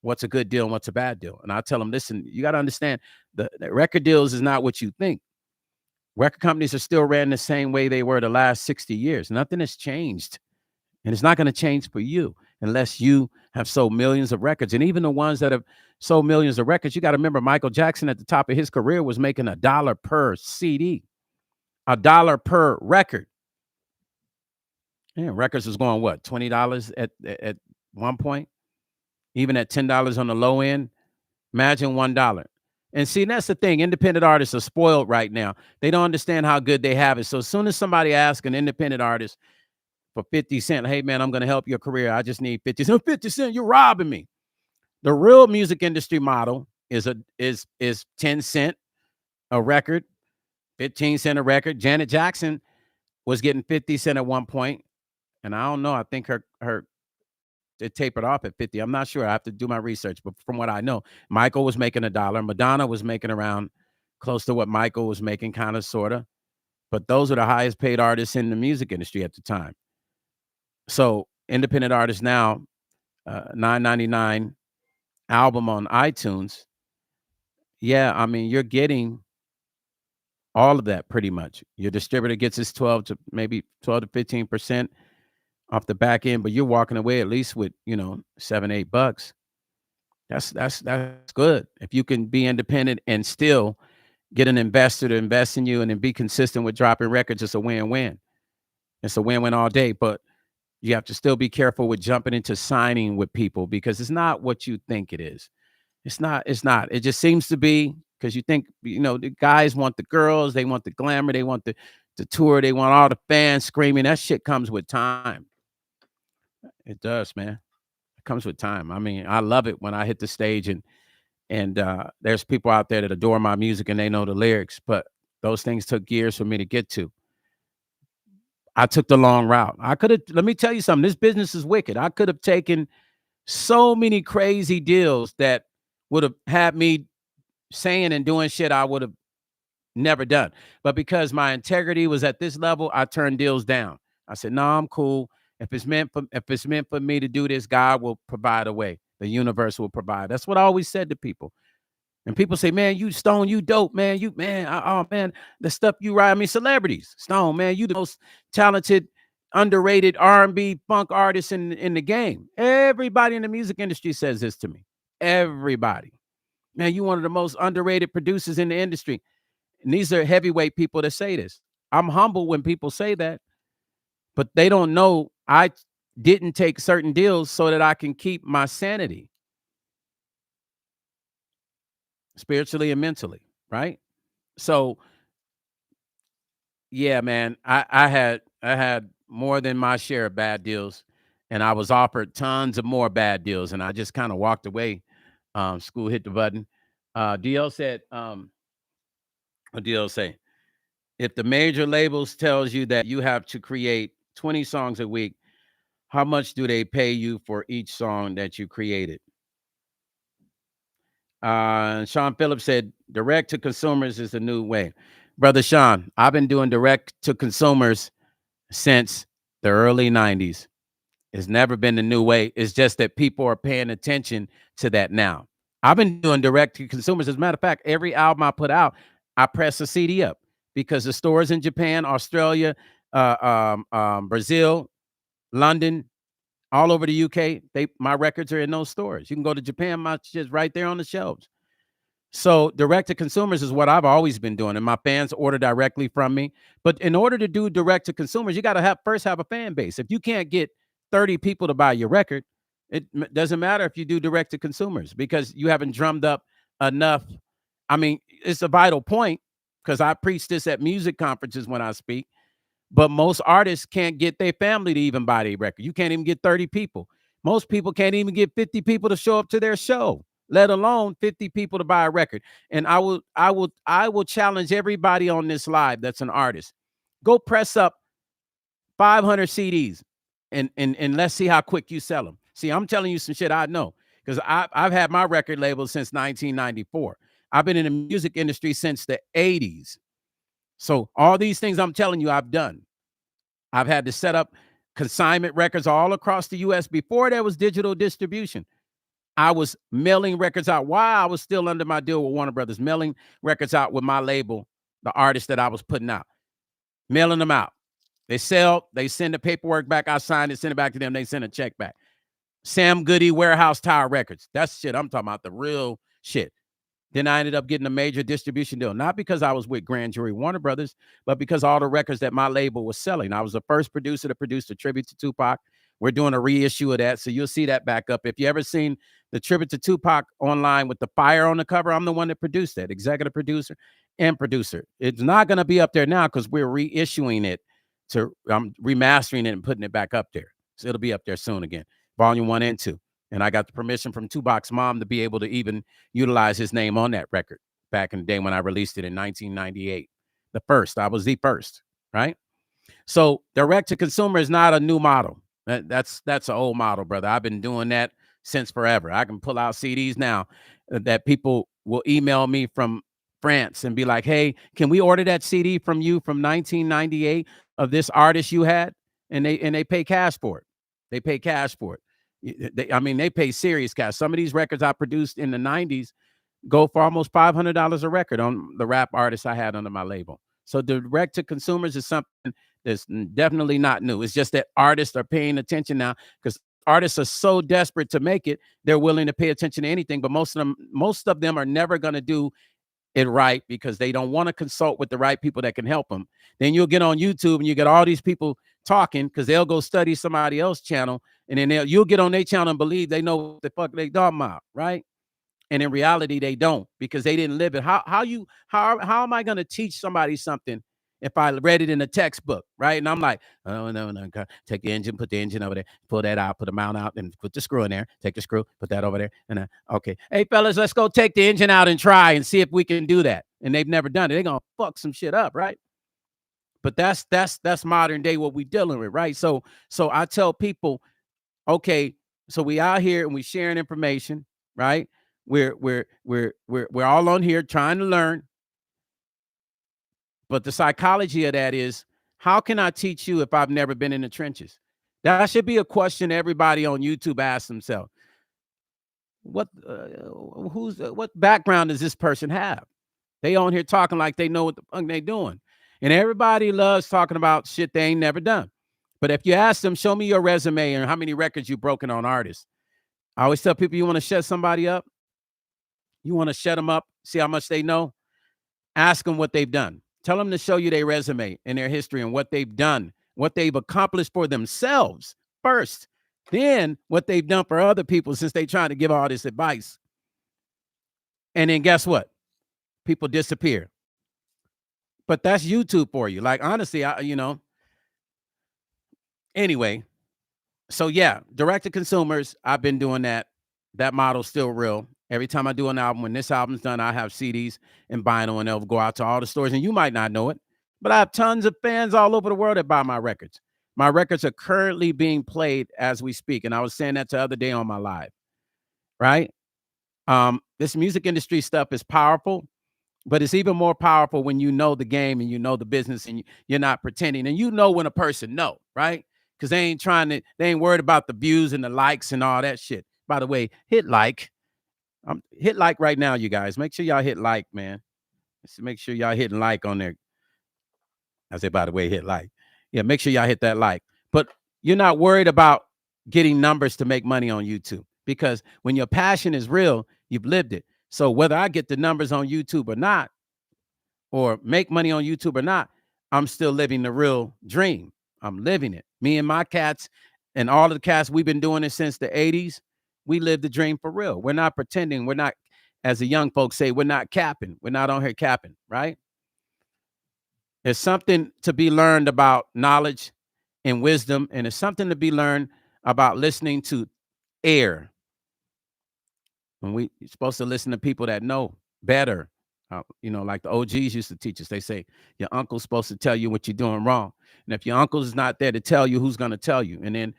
what's a good deal and what's a bad deal. And I tell them, listen, you got to understand the record deals is not what you think. Record companies are still ran the same way they were the last 60 years. Nothing has changed. And it's not going to change for you unless you have sold millions of records. And even the ones that have sold millions of records, you got to remember Michael Jackson at the top of his career was making $1 per CD, $1 per record. Yeah, records was going what, $20 at one point, even at $10 on the low end. Imagine $1. And see, that's the thing. Independent artists are spoiled right now. They don't understand how good they have it. So as soon as somebody asks an independent artist for 50 cents, hey man, I'm going to help your career, I just need 50 cents. 50 cents, you're robbing me. The real music industry model is 10 cent a record, 15 cent a record. Janet Jackson was getting 50 cent at one point, and I don't know, I think her it tapered off at 50. I'm not sure. I have to do my research, but from what I know, Michael was making $1. Madonna was making around close to what Michael was making, kind of, sort of. But those are the highest paid artists in the music industry at the time. So independent artists now, $9.99 album on iTunes. Yeah, I mean, you're getting all of that pretty much. Your distributor gets his 12 to 15% off the back end, but you're walking away at least with, $7, $8. That's good. If you can be independent and still get an investor to invest in you and then be consistent with dropping records, it's a win-win. It's a win-win all day, but you have to still be careful with jumping into signing with people, because it's not what you think it is. It's not. It just seems to be, because you think, the guys want the girls, they want the glamour, they want the tour, they want all the fans screaming. That shit comes with time. It does, man. It comes with time. I mean, I love it when I hit the stage and there's people out there that adore my music and they know the lyrics, but those things took years for me to get to. I took the long route. Let me tell you something. This business is wicked. I could have taken so many crazy deals that would have had me saying and doing shit I would have never done. But because my integrity was at this level, I turned deals down. I said, no, I'm cool. If it's meant for me to do this, God will provide a way. the universe will provide. That's what I always said to people. And people say, man, you Stone, you dope, man. You man, oh man, the stuff you write. I mean, celebrities, Stone, man, you the most talented, underrated R&B funk artist in the game. Everybody in the music industry says this to me. Everybody. Man, you one of the most underrated producers in the industry. And these are heavyweight people that say this. I'm humble when people say that, but they don't know I didn't take certain deals so that I can keep my sanity spiritually and mentally, right? So yeah, man, I had more than my share of bad deals, and I was offered tons of more bad deals, and I just kind of walked away. School hit the button. DL said, what DL say? If the major labels tells you that you have to create 20 songs a week, how much do they pay you for each song that you created? Sean Phillips said, direct to consumers is the new way. Brother Sean, I've been doing direct to consumers since the early 90s. It's never been the new way. It's just that people are paying attention to that now. I've been doing direct to consumers. As a matter of fact, every album I put out, I press a CD up because the stores in Japan, Australia, Brazil, London, all over the UK, my records are in those stores. You can go to Japan, my shit's right there on the shelves. So direct to consumers is what I've always been doing, and my fans order directly from me. But in order to do direct to consumers, you got to first have a fan base. If you can't get 30 people to buy your record, it doesn't matter if you do direct to consumers because you haven't drummed up enough. I mean, it's a vital point because I preach this at music conferences when I speak. But most artists can't get their family to even buy their record. You can't even get 30 people. Most people can't even get 50 people to show up to their show, let alone 50 people to buy a record. And I will challenge everybody on this live that's an artist. Go press up 500 CDs and let's see how quick you sell them. See, I'm telling you some shit I know because I've had my record label since 1994. I've been in the music industry since the 80s. So all these things I'm telling you, I've done. I've had to set up consignment records all across the US before there was digital distribution. I was mailing records out while I was still under my deal with Warner Brothers, mailing records out with my label, the artist that I was putting out, mailing them out. They sell, they send the paperwork back. I signed it, send it back to them. They send a check back. Sam Goody, Warehouse Tower Records. That's shit I'm talking about, the real shit. Then I ended up getting a major distribution deal, not because I was with Grand Jury Warner Brothers, but because all the records that my label was selling. I was the first producer to produce a tribute to Tupac. We're doing a reissue of that, so you'll see that back up. If you ever seen the tribute to Tupac online with the fire on the cover, I'm the one that produced that, executive producer and producer. It's not going to be up there now because we're reissuing it I'm remastering it and putting it back up there. So it'll be up there soon again, volume 1 and 2. And I got the permission from Tupac's mom to be able to even utilize his name on that record back in the day when I released it in 1998. I was the first, right? So direct to consumer is not a new model. That's an old model, brother. I've been doing that since forever. I can pull out CDs now that people will email me from France and be like, hey, can we order that CD from you from 1998 of this artist you had? And they pay cash for it. They pay cash for it. They pay serious cash. Some of these records I produced in the 90s go for almost $500 a record on the rap artists I had under my label. So direct to consumers is something that's definitely not new. It's just that artists are paying attention now because artists are so desperate to make it, they're willing to pay attention to anything. But most of them are never going to do it right because they don't want to consult with the right people that can help them. Then you'll get on YouTube and you get all these people talking because they'll go study somebody else's channel, and then you'll get on their channel and believe they know what the fuck they talking about, right? And in reality, they don't because they didn't live it. How am I going to teach somebody something if I read it in a textbook, right? And I'm like, oh no, take the engine, put the engine over there, pull that out, put the mount out, and put the screw in there. Take the screw, put that over there, and okay, hey fellas, let's go take the engine out and try and see if we can do that. And they've never done it. They're gonna fuck some shit up, right? But that's modern day what we dealing with, right? So I tell people, okay, so we out here and we sharing information, right? We're all on here trying to learn. But the psychology of that is, how can I teach you if I've never been in the trenches? That should be a question everybody on YouTube asks themselves. What what background does this person have? They on here talking like they know what the fuck they doing. And everybody loves talking about shit they ain't never done. But if you ask them, show me your resume and how many records you broken on artists. I always tell people, you want to shut somebody up, you want to shut them up, see how much they know. Ask them what they've done. Tell them to show you their resume and their history and what they've done, what they've accomplished for themselves first, then what they've done for other people since they trying to give all this advice. And then guess what? People disappear. But that's YouTube for you. Like, honestly, anyway. So yeah, direct to consumers, I've been doing that. That model's still real. Every time I do an album, when this album's done, I have CDs and vinyl, and they'll go out to all the stores. And you might not know it, but I have tons of fans all over the world that buy my records. My records are currently being played as we speak. And I was saying that the other day on my live, right? This music industry stuff is powerful, but it's even more powerful when you know the game and you know the business and you're not pretending. And you know when a person know, right? Because they ain't worried about the views and the likes and all that shit. By the way, hit like. Hit like right now, you guys. Make sure y'all hit like, man. Just make sure y'all hitting like on there. I say, by the way, hit like. Yeah, make sure y'all hit that like. But you're not worried about getting numbers to make money on YouTube, because when your passion is real, you've lived it. So whether I get the numbers on YouTube or not, or make money on YouTube or not, I'm still living the real dream. I'm living it. Me and my cats and all of the cats, we've been doing it since the 80s. We live the dream for real. We're not pretending. We're not, as the young folks say, we're not capping. We're not on here capping, right? There's something to be learned about knowledge and wisdom, and there's something to be learned about listening to air. When we're supposed to listen to people that know better, like the OGs used to teach us. They say your uncle's supposed to tell you what you're doing wrong, and if your uncle's not there to tell you, who's going to tell you? And then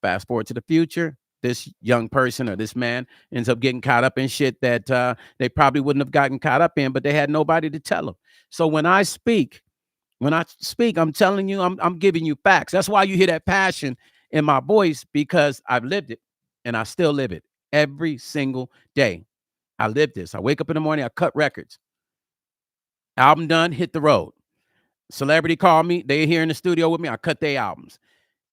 fast forward to the future, this young person or this man ends up getting caught up in shit that they probably wouldn't have gotten caught up in, but they had nobody to tell them. So when I speak, I'm telling you, I'm giving you facts. That's why you hear that passion in my voice, because I've lived it and I still live it every single day. I live this. I wake up in the morning, I cut records. Album done, hit the road. Celebrity call me, they here in the studio with me, I cut their albums.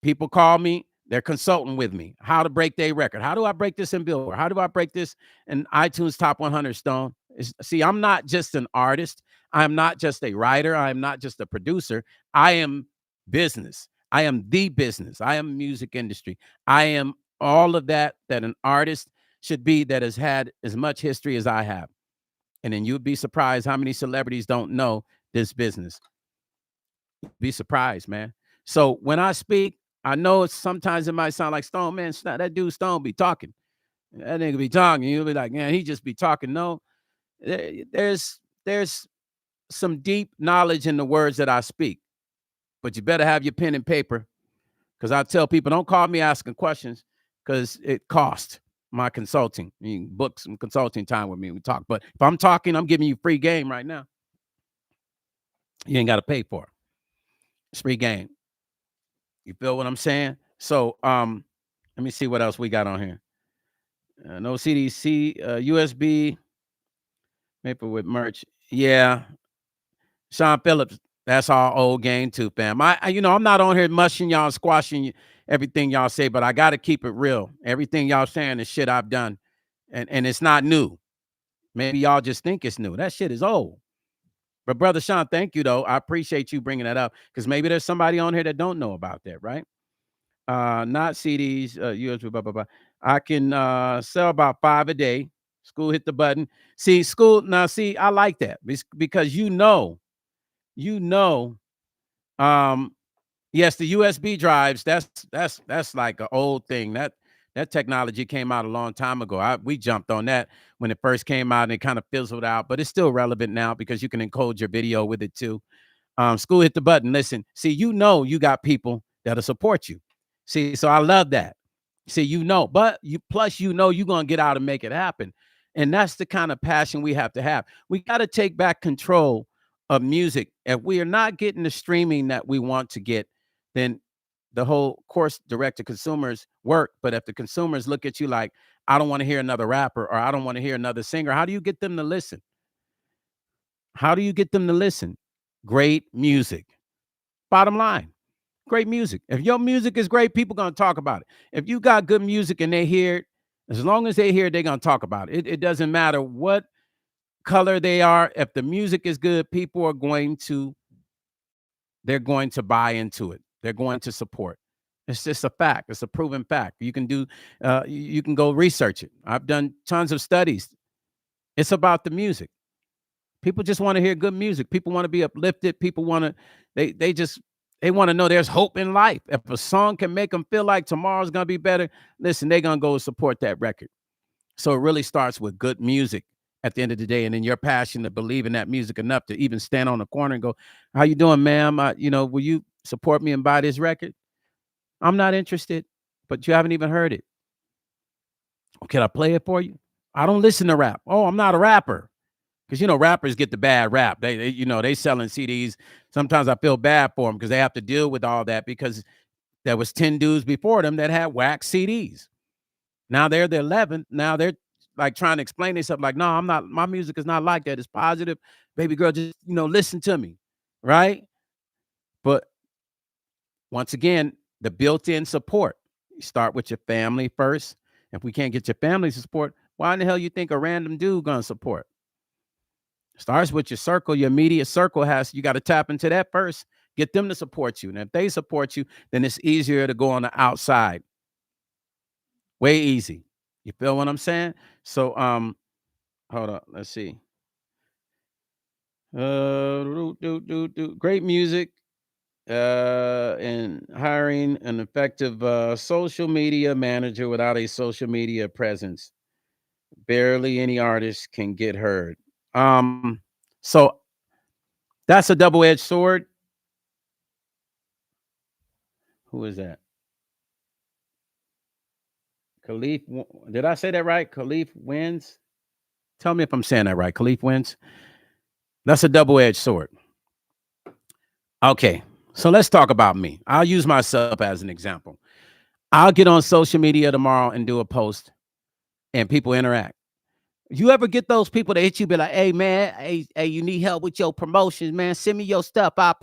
People call me, they're consulting with me how to break their record. How do I break this in Billboard? How do I break this in iTunes Top 100, Stone? See, I'm not just an artist. I'm not just a writer. I am not just a producer. I am business. I am the business. I am music industry. I am all of that an artist should be, that has had as much history as I have. And then you'd be surprised how many celebrities don't know this business. Be surprised, man. So when I speak, I know sometimes it might sound like Stone, man. That dude Stone be talking. That nigga be talking. You'll be like, man, he just be talking. No, there's some deep knowledge in the words that I speak. But you better have your pen and paper, because I tell people, don't call me asking questions, because it costs my consulting. You can book some consulting time with me. We talk. But if I'm talking, I'm giving you free game right now. You ain't got to pay for it. It's free game. You feel what I'm saying? So let me see what else we got on here. No CDC, USB, paper with merch. Yeah. Sean Phillips, that's all old game too, fam. I'm not on here mushing y'all, squashing everything y'all say, but I got to keep it real. Everything y'all saying is shit I've done, and it's not new. Maybe y'all just think it's new. That shit is old. But Brother Sean, thank you, though. I appreciate you bringing that up, because maybe there's somebody on here that don't know about that, right? Not CDs, USB, blah, blah, blah. I can sell about 5 a day. School hit the button. See, I like that, because yes, the USB drives, that's like an old thing. That technology came out a long time ago. We jumped on that when it first came out, and it kind of fizzled out, but it's still relevant now because you can encode your video with it too. School hit the button. Listen, see, you got people that'll support you. See, so I love that. See, but you're going to get out and make it happen. And that's the kind of passion we have to have. We got to take back control of music. If we are not getting the streaming that we want to get, then the whole course direct to consumers work. But if the consumers look at you like, I don't want to hear another rapper, or I don't want to hear another singer. How do you get them to listen? How do you get them to listen? Great music. Bottom line, great music. If your music is great, people going to talk about it. If you got good music and they hear it, as long as they hear it, they're going to talk about it. It doesn't matter what color they are. If the music is good, people are going to, they're going to buy into it. They're going to support. It's just a fact. It's a proven fact. You can do, you can go research it. I've done tons of studies. It's about the music. People just want to hear good music. People want to be uplifted. People want to, they just, they want to know there's hope in life. If a song can make them feel like tomorrow's going to be better, listen, they're going to go support that record. So it really starts with good music at the end of the day. And then your passion to believe in that music enough to even stand on the corner and go, how you doing, ma'am? Will you support me and buy this record? I'm not interested, but you haven't even heard it. Can I play it for you? I don't listen to rap. Oh, I'm not a rapper. Because, rappers get the bad rap. They selling CDs. Sometimes I feel bad for them because they have to deal with all that, because there was 10 dudes before them that had whack CDs. Now they're the 11th. Now they're like trying to explain themselves like, no, I'm not, my music is not like that. It's positive. Baby girl, just, listen to me. Right. But once again, the built-in support. You start with your family first. If we can't get your family to support, why in the hell you think a random dude gonna support? Starts with your circle. Your immediate circle you got to tap into that first. Get them to support you. And if they support you, then it's easier to go on the outside. Way easy. You feel what I'm saying? So hold on, let's see. Great music. And hiring an effective social media manager without a social media presence. Barely any artist can get heard. So that's a double-edged sword. Who is that? Khalif, did I say that right? Khalif wins. Tell me if I'm saying that right. Khalif wins. That's a double-edged sword. Okay, so let's talk about me. I'll use myself as an example. I'll get on social media tomorrow and do a post, and people interact. You ever get those people that hit you, be like, "Hey man, hey, you need help with your promotions, man? Send me your stuff. I'll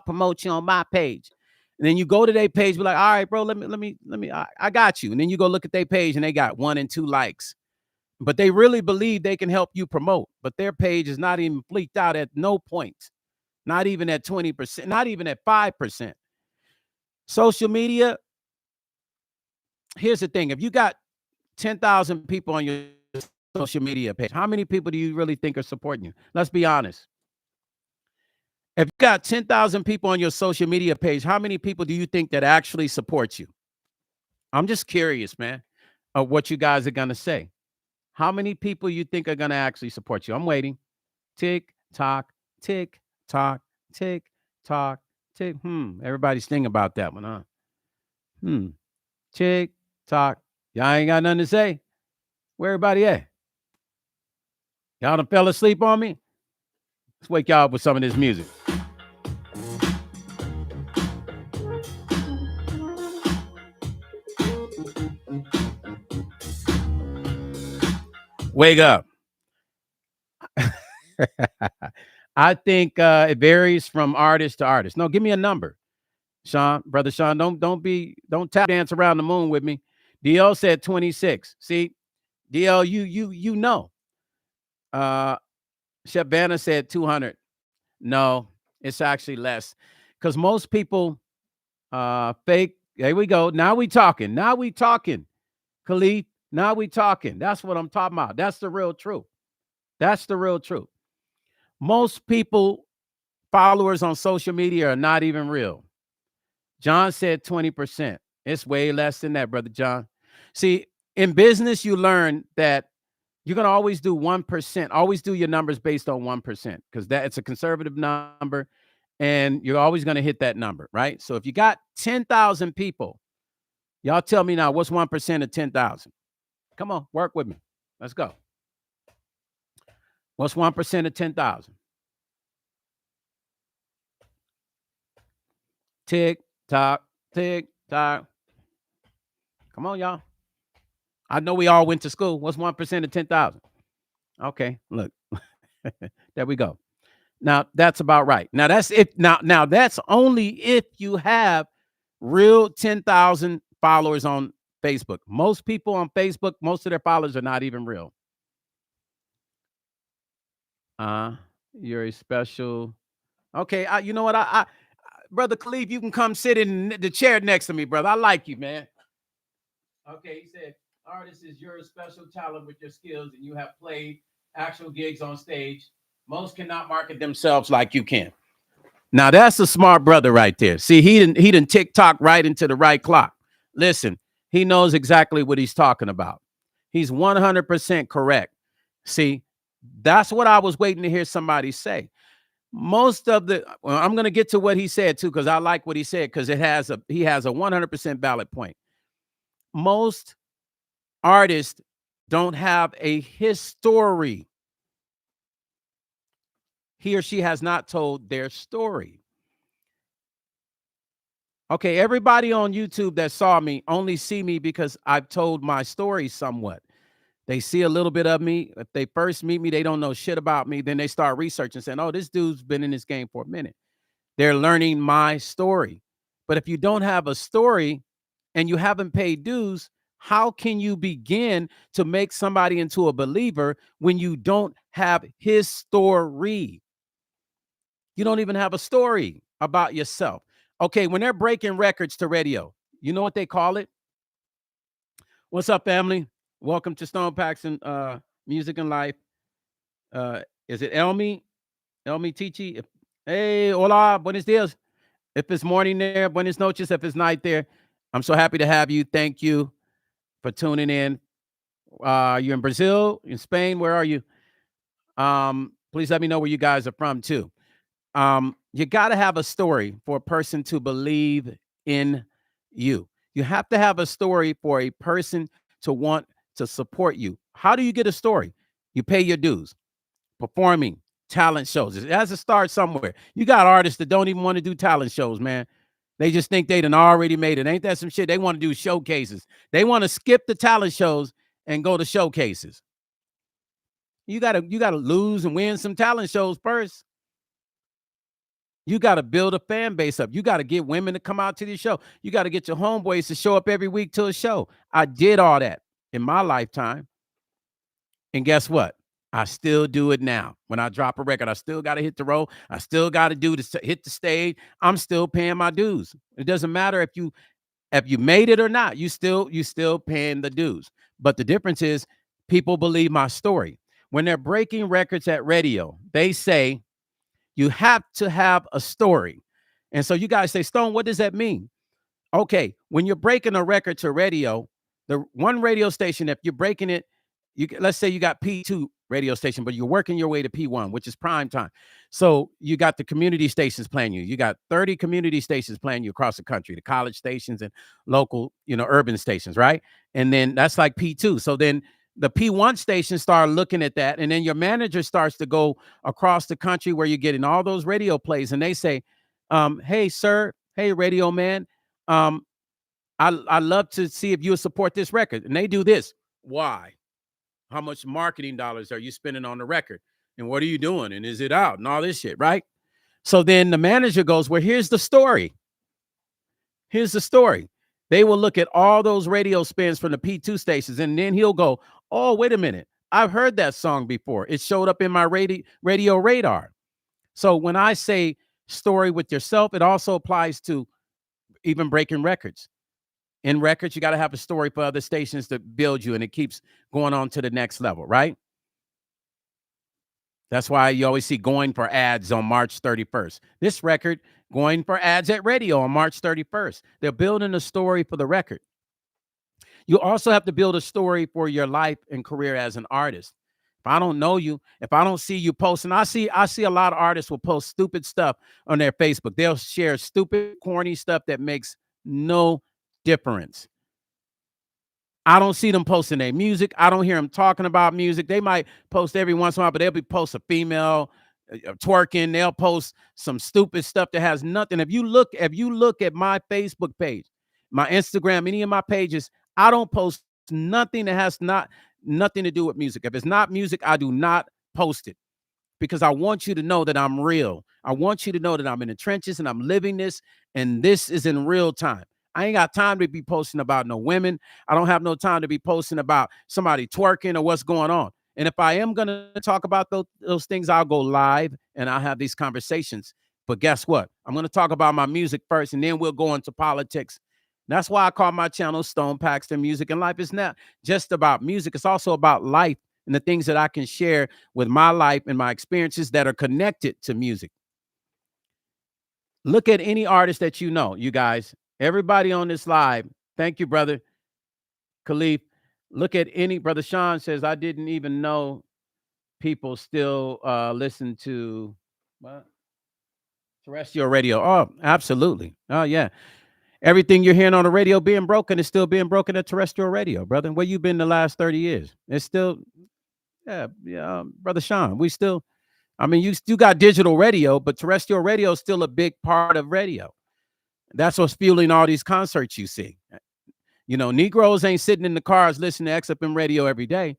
promote you on my page." And then you go to their page, be like, "All right, bro, let me, I got you." And then you go look at their page, and they got 1 and 2 likes, but they really believe they can help you promote. But their page is not even fleeked out at no point, not even at 20%, not even at 5%. Social media. Here's the thing: if you got 10,000 people on your social media page, how many people do you really think are supporting you? Let's be honest. If you got 10,000 people on your social media page, how many people do you think that actually support you? I'm just curious, man, of what you guys are going to say. How many people you think are going to actually support you? I'm waiting. Tick, tock, tick, tock, tick, tock, tick. Everybody's thinking about that one, huh? Tick, tock. Y'all ain't got nothing to say? Where everybody at? Y'all done fell asleep on me? Let's wake y'all up with some of this music. Wake up. I think it varies from artist to artist. No, give me a number, Sean, brother Sean. Don't tap dance around the moon with me. DL said 26. See, DL, you know. Chef Banner said 200. No, it's actually less, because most people fake. There we go. Now we talking. Now we talking. Khalif. Now we talking. That's what I'm talking about. That's the real truth. That's the real truth. Most people, followers on social media, are not even real. John said 20%. It's way less than that, brother John. See, in business, you learn that you're going to always do 1%. Always do your numbers based on 1%, because it's a conservative number, and you're always going to hit that number, right? So if you got 10,000 people, y'all tell me now, what's 1% of 10,000? Come on, work with me. Let's go. What's 1% of 10,000? Tick, tock, tick, tock. Come on, y'all. I know we all went to school. What's 1% of 10,000? Okay, look, there we go. Now that's about right. Now that's if now that's only if you have real 10,000 followers on Facebook. Most people on Facebook, most of their followers are not even real. Uh, you're a special. Okay, you know what? Brother Khalif, you can come sit in the chair next to me, brother. I like you, man. Okay, he said, artist is your special talent with your skills, and you have played actual gigs on stage. Most cannot market themselves like you can. Now that's a smart brother right there. See, he didn't TikTok right into the right clock. Listen, he knows exactly what he's talking about. He's 100% correct. See, that's what I was waiting to hear somebody say. Most of the well, I'm going to get to what he said too, because I like what he said, because he has a 100% valid point. Most artists don't have a history. He or she has not told their story. Okay, everybody on YouTube that saw me only see me because I've told my story somewhat. They see a little bit of me. If they first meet me, they don't know shit about me. Then they start researching, saying, oh, this dude's been in this game for a minute. They're learning my story. But if you don't have a story and you haven't paid dues, how can you begin to make somebody into a believer when you don't have his story? You don't even have a story about yourself. Okay, when they're breaking records to radio, you know what they call it? What's up, family? Welcome to Stone Paxton Music and Life. Is it Elmi? Elmi Tichi? Hey, hola, buenos dias. If it's morning there, buenas noches. If it's night there, I'm so happy to have you. Thank you for tuning in. You're in Brazil, in Spain. Where are you? Please let me know where you guys are from too. You got to have a story for a person to believe in you. You have to have a story for a person to want to support you. How do you get a story? You pay your dues, performing talent shows. It has to start somewhere. You got artists that don't even want to do talent shows, man. They just think they done already made it. Ain't that some shit? They want to do showcases. They want to skip the talent shows and go to showcases. You gotta lose and win some talent shows first. You got to build a fan base up. You got to get women to come out to the show. You got to get your homeboys to show up every week to a show. I did all that in my lifetime. And guess what? I still do it now. When I drop a record, I still got to hit the road. I still got to do this, hit the stage. I'm still paying my dues. It doesn't matter if you made it or not. You still paying the dues. But the difference is people believe my story. When they're breaking records at radio, they say you have to have a story. And so you guys say, Stone, what does that mean? Okay, when you're breaking a record to radio, the one radio station, if you're breaking it, let's say you got P2 radio station, but you're working your way to P1, which is prime time. So you got the community stations playing you. You got 30 community stations playing you across the country, the college stations and local, urban stations, right? And then that's like P2. So then the P1 stations start looking at that, and then your manager starts to go across the country where you're getting all those radio plays, and they say, hey, sir, hey, radio man, I love to see if you would support this record. And they do this. Why? How much marketing dollars are you spending on the record? And what are you doing? And is it out? And all this shit, right? So then the manager goes, well, here's the story. Here's the story. They will look at all those radio spins from the P2 stations, and then he'll go, oh, wait a minute. I've heard that song before. It showed up in my radio radar. So when I say story with yourself, it also applies to even breaking records. In records, you got to have a story for other stations to build you, and it keeps going on to the next level, right? That's why you always see going for ads on March 31st. This record, going for ads at radio on March 31st. They're building a story for the record. You also have to build a story for your life and career as an artist. If I don't know you, if I don't see you posting, I see a lot of artists will post stupid stuff on their Facebook. They'll share stupid, corny stuff that makes no difference. I don't see them posting their music. I don't hear them talking about music. They might post every once in a while, but they'll be post a female twerking. They'll post some stupid stuff that has nothing. If you look at my Facebook page, my Instagram, any of my pages, I don't post nothing that has not nothing to do with music. If it's not music, I do not post it because I want you to know that I'm real. I want you to know that I'm in the trenches and I'm living this, and this is in real time. I ain't got time to be posting about no women. I don't have no time to be posting about somebody twerking or what's going on. And if I am going to talk about those things, I'll go live and I'll have these conversations. But guess what? I'm going to talk about my music first, and then we'll go into politics. That's why I call my channel Stone Paxton Music and Life. It's not just about music, it's also about life and the things that I can share with my life and my experiences that are connected to music. Look at any artist that you know, you guys. Everybody on this live, thank you, brother Khalif. Look at any brother Sean says, I didn't even know people still listen to what? Terrestrial radio. Oh, absolutely. Oh, yeah. Everything you're hearing on the radio being broken is still being broken at terrestrial radio, brother. Where you been the last 30 years? It's still, yeah, yeah, brother Sean. We still, I mean, you still got digital radio, but terrestrial radio is still a big part of radio. That's what's fueling all these concerts you see. You know, Negroes ain't sitting in the cars listening to XFM radio every day,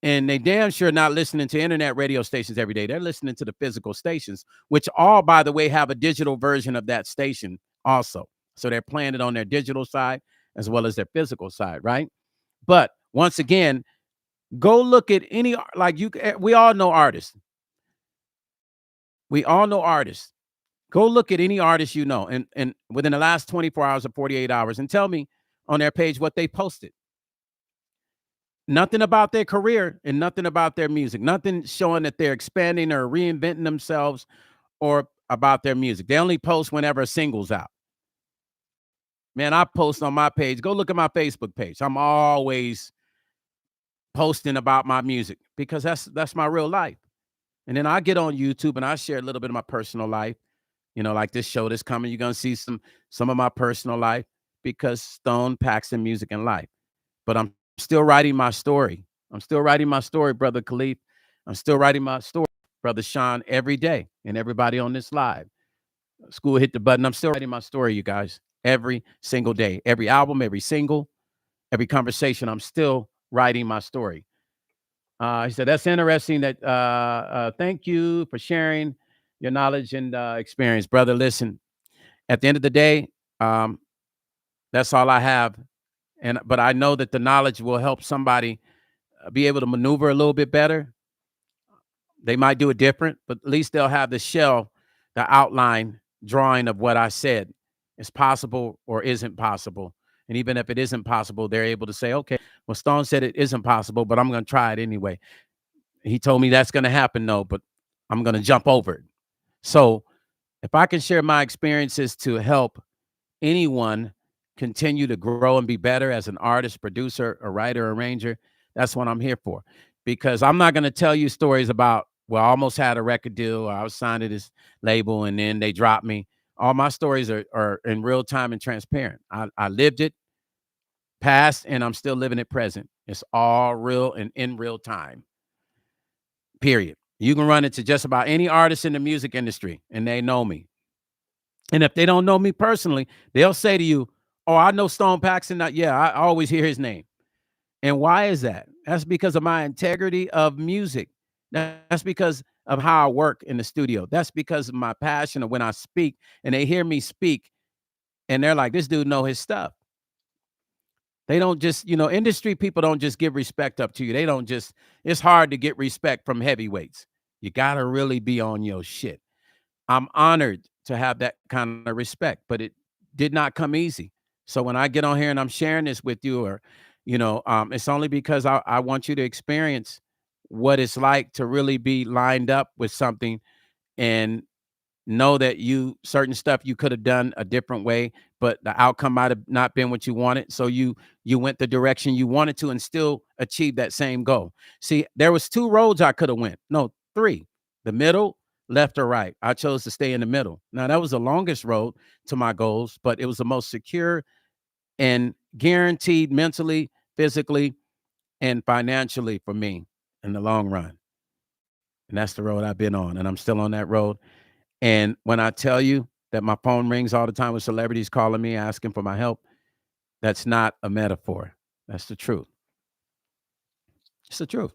and they damn sure not listening to internet radio stations every day. They're listening to the physical stations, which all, by the way, have a digital version of that station also. So they're playing it on their digital side as well as their physical side, right? But once again, go look at any, like we all know artists. We all know artists. Go look at any artist you know, and within the last 24 hours or 48 hours, and tell me on their page what they posted. Nothing about their career and nothing about their music. Nothing showing that they're expanding or reinventing themselves or about their music. They only post whenever a single's out. Man, I post on my page. Go look at my Facebook page. I'm always posting about my music because that's my real life. And then I get on YouTube and I share a little bit of my personal life. You know, like this show that's coming, you're gonna see some of my personal life because Stone Paxton Music and Life. But I'm still writing my story. I'm still writing my story, brother Khalif. I'm still writing my story, brother Sean, every day, and everybody on this live. School hit the button. I'm still writing my story, you guys, every single day. Every album, every single, every conversation, I'm still writing my story. He said, that's interesting that thank you for sharing your knowledge and experience, brother. Listen, at the end of the day, um, that's all I have. But I know that the knowledge will help somebody be able to maneuver a little bit better. They might do it different, but at least they'll have the shell, the outline drawing of what I said is possible or isn't possible. And even if it isn't possible, they're able to say, okay, well, Stone said it isn't possible, but I'm going to try it anyway. He told me that's going to happen, though, but I'm going to jump over it. So if I can share my experiences to help anyone continue to grow and be better as an artist, producer, a writer, arranger, that's what I'm here for. Because I'm not going to tell you stories about, well, I almost had a record deal, or I was signed to this label and then they dropped me. All my stories are in real time and transparent. I lived it past and I'm still living it present. It's all real and in real time. Period. You can run into just about any artist in the music industry and they know me. And if they don't know me personally, they'll say to you, oh, I know Stone Paxton. Yeah, I always hear his name. And why is that? That's because of my integrity of music. That's because of how I work in the studio. That's because of my passion of when I speak and they hear me speak and they're like, this dude know his stuff. They don't just, industry people don't just give respect up to you. They don't just, it's hard to get respect from heavyweights. You got to really be on your shit. I'm honored to have that kind of respect, but it did not come easy. So when I get on here and I'm sharing this with you, or, it's only because I want you to experience what it's like to really be lined up with something and know that certain stuff you could have done a different way, but the outcome might have not been what you wanted. So you went the direction you wanted to and still achieve that same goal. See, there was 2 roads I could have went. No, 3. The middle, left or right. I chose to stay in the middle. Now that was the longest road to my goals, but it was the most secure and guaranteed mentally, physically, and financially for me in the long run. And that's the road I've been on, and I'm still on that road. And when I tell you that my phone rings all the time with celebrities calling me asking for my help, that's not a metaphor. That's the truth. It's the truth.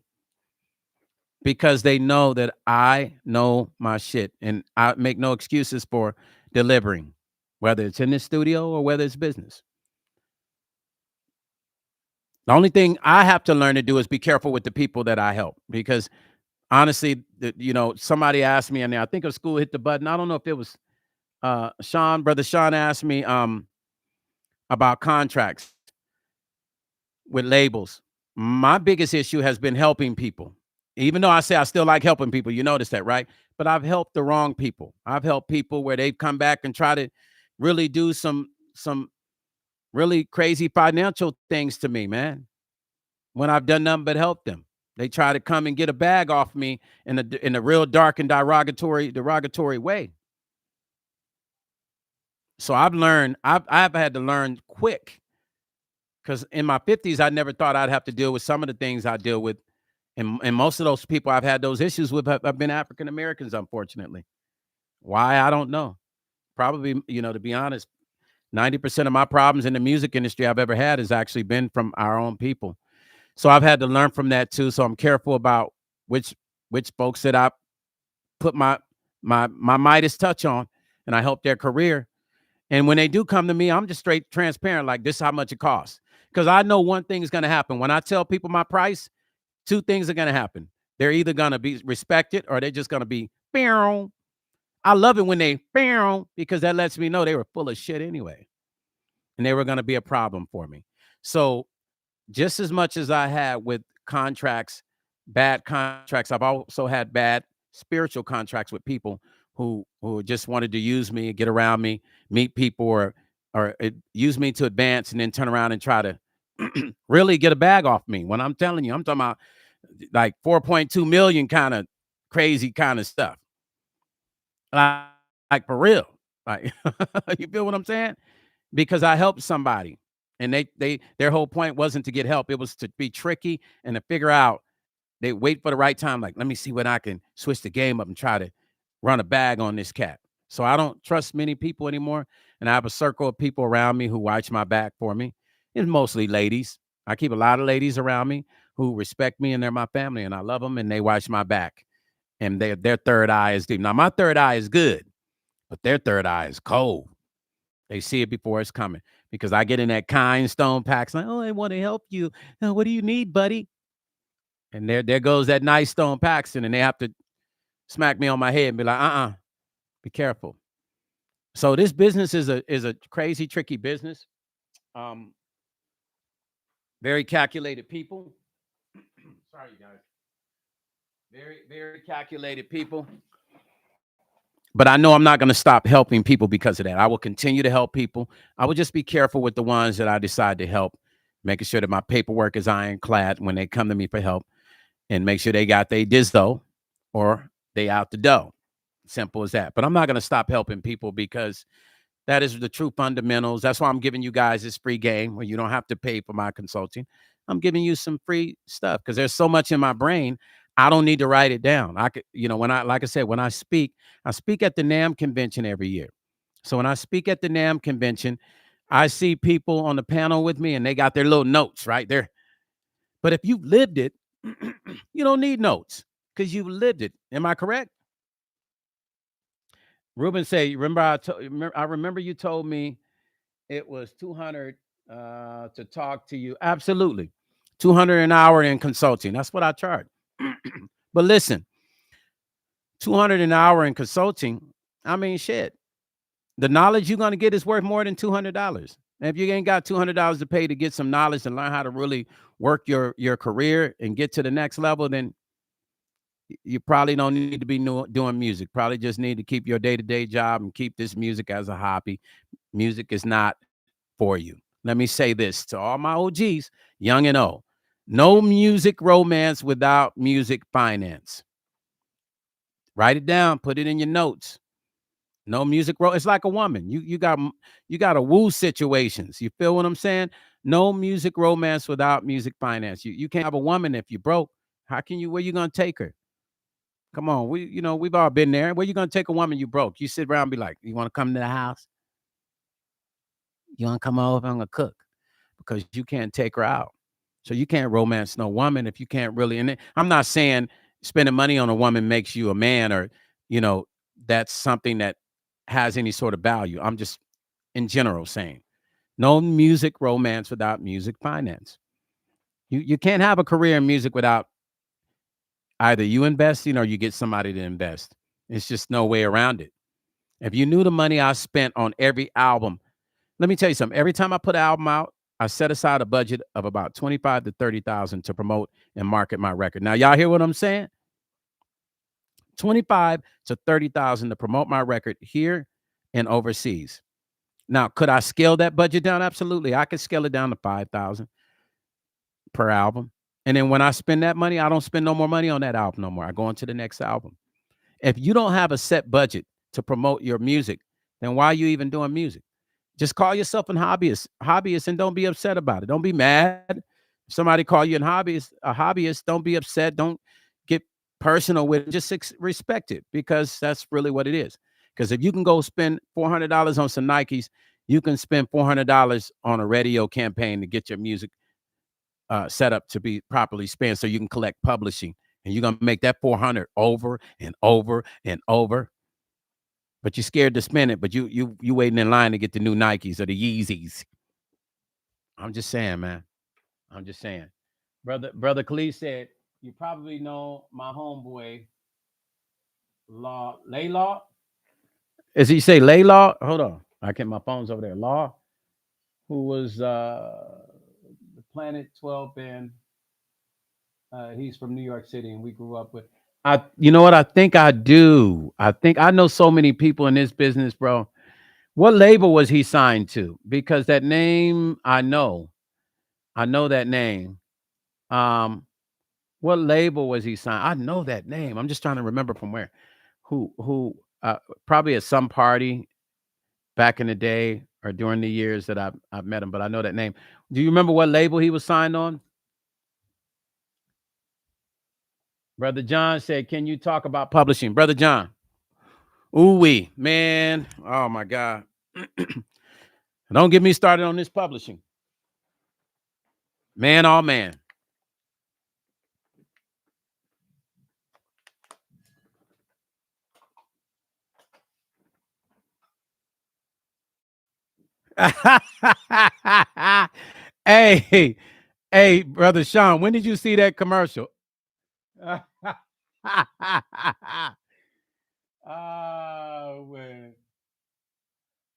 Because they know that I know my shit and I make no excuses for delivering, whether it's in the studio or whether it's business. The only thing I have to learn to do is be careful with the people that I help because honestly, somebody asked me, and I think a school hit the button. I don't know if it was Sean, brother Sean asked me about contracts with labels. My biggest issue has been helping people. Even though I say I still like helping people, you notice that, right? But I've helped the wrong people. I've helped people where they've come back and try to really do some really crazy financial things to me, man. When I've done nothing but help them. They try to come and get a bag off me in a real dark and derogatory way. So I've had to learn quick because in my 50s, I never thought I'd have to deal with some of the things I deal with. And most of those people I've had those issues with have been African Americans, unfortunately. Why? I don't know. Probably, to be honest, 90% of my problems in the music industry I've ever had has actually been from our own people. So I've had to learn from that too. So I'm careful about which folks that I put my Midas touch on and I help their career. And when they do come to me, I'm just straight transparent, like this is how much it costs. Because I know one thing is going to happen. When I tell people my price, two things are going to happen. They're either going to be respected or they're just going to be, "Meow." I love it when they, "Meow," because that lets me know they were full of shit anyway. And they were going to be a problem for me. So just as much as I had with contracts, bad contracts, I've also had bad spiritual contracts with people who just wanted to use me, get around me, meet people, or use me to advance, and then turn around and try to really get a bag off me. When I'm telling you, I'm talking about like 4.2 million kind of crazy kind of stuff, like, like for real. Like, you feel what I'm saying? Because I helped somebody, and their whole point wasn't to get help; it was to be tricky and to figure out. They wait for the right time, like, let me see when I can switch the game up and try to run a bag on this cat. So I don't trust many people anymore. And I have a circle of people around me who watch my back for me. It's mostly ladies. I keep a lot of ladies around me who respect me and they're my family and I love them and they watch my back. And their third eye is deep. Now, my third eye is good, but their third eye is cold. They see it before it's coming because I get in that kind stone packs like, oh, I want to help you. What do you need, buddy? And there goes that nice stone Paxton, and they have to smack me on my head and be like, be careful. So this business is a crazy, tricky business. Um, very calculated people. Sorry, you guys. Very, very calculated people. But I know I'm not going to stop helping people because of that. I will continue to help people. I will just be careful with the ones that I decide to help, making sure that my paperwork is ironclad when they come to me for help, and make sure they got their disdo or they out the dough. Simple as that. But I'm not going to stop helping people because that is the true fundamentals. That's why I'm giving you guys this free game where you don't have to pay for my consulting. I'm giving you some free stuff because there's so much in my brain. I don't need to write it down. I could, when like I said, when I speak at the NAM convention every year. So when I speak at the NAM convention, I see people on the panel with me and they got their little notes right there. But if you've lived it, you don't need notes because you've lived it. Am I correct? Ruben say, remember I remember you told me it was 200 to talk to you. Absolutely. 200 an hour in consulting. That's what I charge. But listen, 200 an hour in consulting, I mean shit. The knowledge you're going to get is worth more than $200. And if you ain't got $200 to pay to get some knowledge and learn how to really work your career and get to the next level, then you probably don't need to be doing music. Probably just need to keep your day-to-day job and keep this music as a hobby. Music is not for you. Let me say this to all my OGs, young and old. No music romance without music finance. Write it down, put it in your notes. No music it's like a woman. You got to woo situations. You feel what I'm saying? No music romance without music finance. You can't have a woman if you broke. How can you where you gonna take her? Come on, we've all been there. Where you gonna take a woman you broke? You sit around and be like, you want to come to the house? You want to come over? I'm gonna cook because you can't take her out. So you can't romance no woman if you can't really. And I'm not saying spending money on a woman makes you a man, or you know that's something that has any sort of value. I'm just in general saying no music romance without music finance. You can't have a career in music without either you investing or you get somebody to invest. It's just no way around it. If you knew the money I spent on every album, let me tell you something. Every time I put an album out, I set aside a budget of about 25 to 30,000 to promote and market my record. Now, y'all hear what I'm saying? 25 to 30,000 to promote my record here and overseas. Now, could I scale that budget down? Absolutely. I could scale it down to 5,000 per album. And then when I spend that money, I don't spend no more money on that album no more. I go on to the next album. If you don't have a set budget to promote your music, then why are you even doing music? Just call yourself a hobbyist, and don't be upset about it. Don't be mad. If somebody call you a hobbyist, don't be upset. Don't get personal with it. Just respect it, because that's really what it is. Because if you can go spend $400 on some Nikes, you can spend $400 on a radio campaign to get your music set up to be properly spent, so you can collect publishing, and you're gonna make that 400 over and over and over. But you're scared to spend it. But you waiting in line to get the new Nikes or the Yeezys. I'm just saying, man. I'm just saying. Brother Khalid said, you probably know my homeboy, Laylaw. Is he say Laylaw? Hold on. I can't, my phone's over there. Law, who was the Planet 12 band. He's from New York City, and we grew up with. You know what? I think I do. I think I know so many people in this business, bro. What label was he signed to? Because that name, I know that name. Um, what label was he signed? I know that name. I'm just trying to remember from where. Who? Probably at some party back in the day or during the years that I've met him. But I know that name. Do you remember what label he was signed on? Brother John said, "Can you talk about publishing, Brother John?" Ooh wee, man. Oh my God. Don't get me started on this publishing. Man, oh man. Hey, hey, brother Sean, when did you see that commercial? Oh man.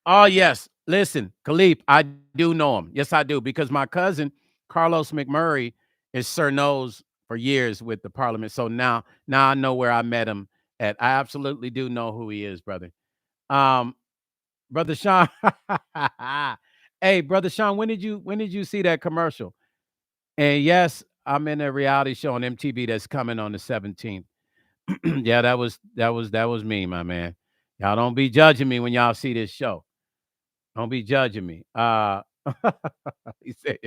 Oh yes. Listen, Khalif, I do know him. Yes, I do, because my cousin Carlos McMurray is Sir Nose for years with the Parliament. So now I know where I met him at. I absolutely do know who he is, brother. Um, brother Sean. Hey, brother Sean, when did you see that commercial? And yes, I'm in a reality show on MTV that's coming on the 17th. Yeah, that was me, my man. Y'all don't be judging me when y'all see this show. Don't be judging me. He said,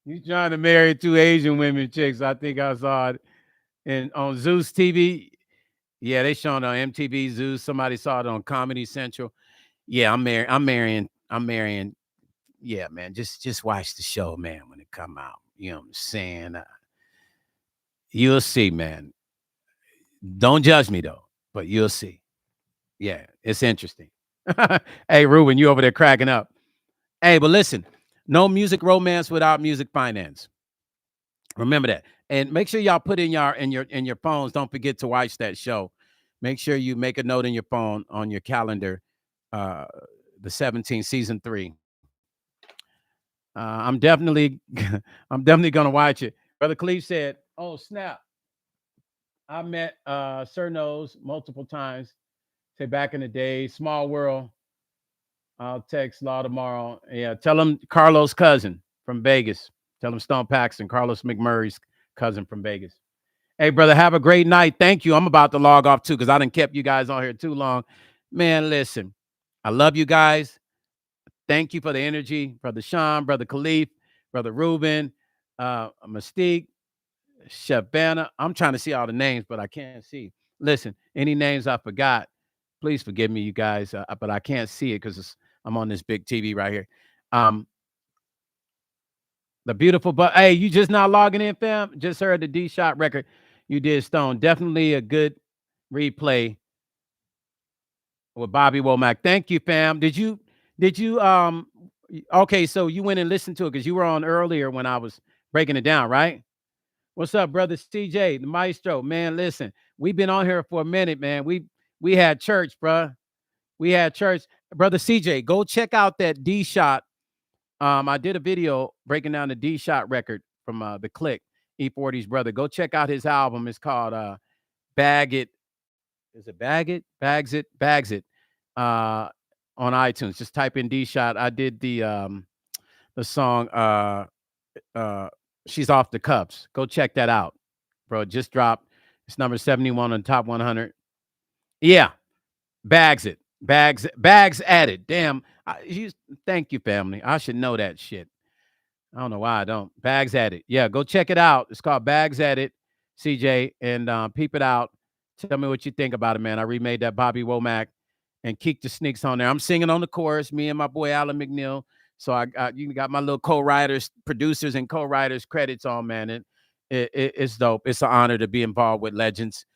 you trying to marry two Asian women chicks. I think I saw it on Zeus TV. Yeah, they showing it on MTV Zeus. Somebody saw it on Comedy Central. Yeah, I'm marrying. Yeah, man. Just watch the show, man, when it come out. You know what I'm saying? You'll see, man. Don't judge me though, but you'll see. Yeah, it's interesting. Hey, Ruben, you over there cracking up. Hey, but listen, no music romance without music finance. Remember that. And make sure y'all put in your phones. Don't forget to watch that show. Make sure you make a note in your phone on your calendar. Uh the 17th, season 3. I'm definitely I'm definitely gonna watch it. Brother Cleve said, "Oh snap. I met Sir Nose multiple times. Say back in the day, small world. I'll text Law tomorrow. Yeah, tell him Carlos' cousin from Vegas. Tell him Stone Paxton, Carlos McMurray's cousin from Vegas. Hey, brother, have a great night. Thank you. I'm about to log off too because I didn't kept you guys on here too long. Man, listen, I love you guys. Thank you for the energy, brother Sean, brother Khalif, brother Ruben, Mystique, Chef Banner. I'm trying to see all the names, but I can't see. Listen, any names I forgot, please forgive me, you guys. But I can't see it because I'm on this big TV right here. Um, The beautiful, but hey, you just not logging in, fam. Just heard the D Shot record you did, Stone. Definitely a good replay with Bobby Womack. Thank you, fam. Did you okay, so you went and listened to it because you were on earlier when I was breaking it down, right? What's up, brother CJ, the maestro? Man, listen, we've been on here for a minute, man. We had church, bruh. We had church. Brother CJ, go check out that D Shot. I did a video breaking down the D Shot record from the Click, E40's brother. Go check out his album. It's called Bag It. Is it Bag It? Bags It. Uh on iTunes. Just type in D Shot. I did the song uh She's Off the Cuffs. Go check that out. Bro, it just dropped. It's number 71 on top 100. Yeah, bags it. Bags added. Damn. Thank you, family. I should know that shit. I don't know why I don't. Bags at it. Yeah, go check it out. It's called Bags at It, CJ, and peep it out. Tell me what you think about it, man. I remade that Bobby Womack and Keek the Sneaks on there. I'm singing on the chorus, me and my boy Alan McNeil. So you got my little co-writers, producers, and co-writers credits on, man. It's dope. It's an honor to be involved with legends.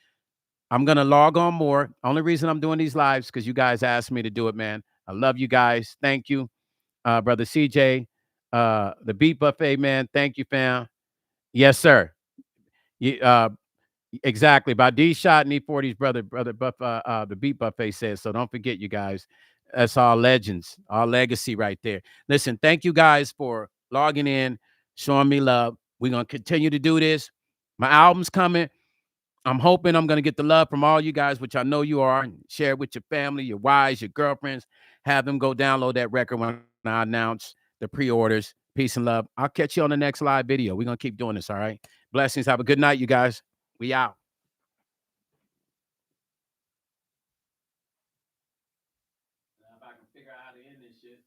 I'm gonna log on more. Only reason I'm doing these lives because you guys asked me to do it, man. I love you guys. Thank you, brother CJ. The Beat Buffet, man. Thank you, fam. Yes, sir. You, exactly. By D Shot and E40's brother the Beat Buffet says. So don't forget, you guys. That's all legends, all legacy right there. Listen, thank you guys for logging in, showing me love. We're gonna continue to do this. My album's coming. I'm hoping I'm gonna get the love from all you guys, which I know you are, and share it with your family, your wives, your girlfriends. Have them go download that record when I announce the pre-orders. Peace and love. I'll catch you on the next live video. We're gonna keep doing this. All right. Blessings. Have a good night, you guys. We out. Now, if I can figure out how to end this shit.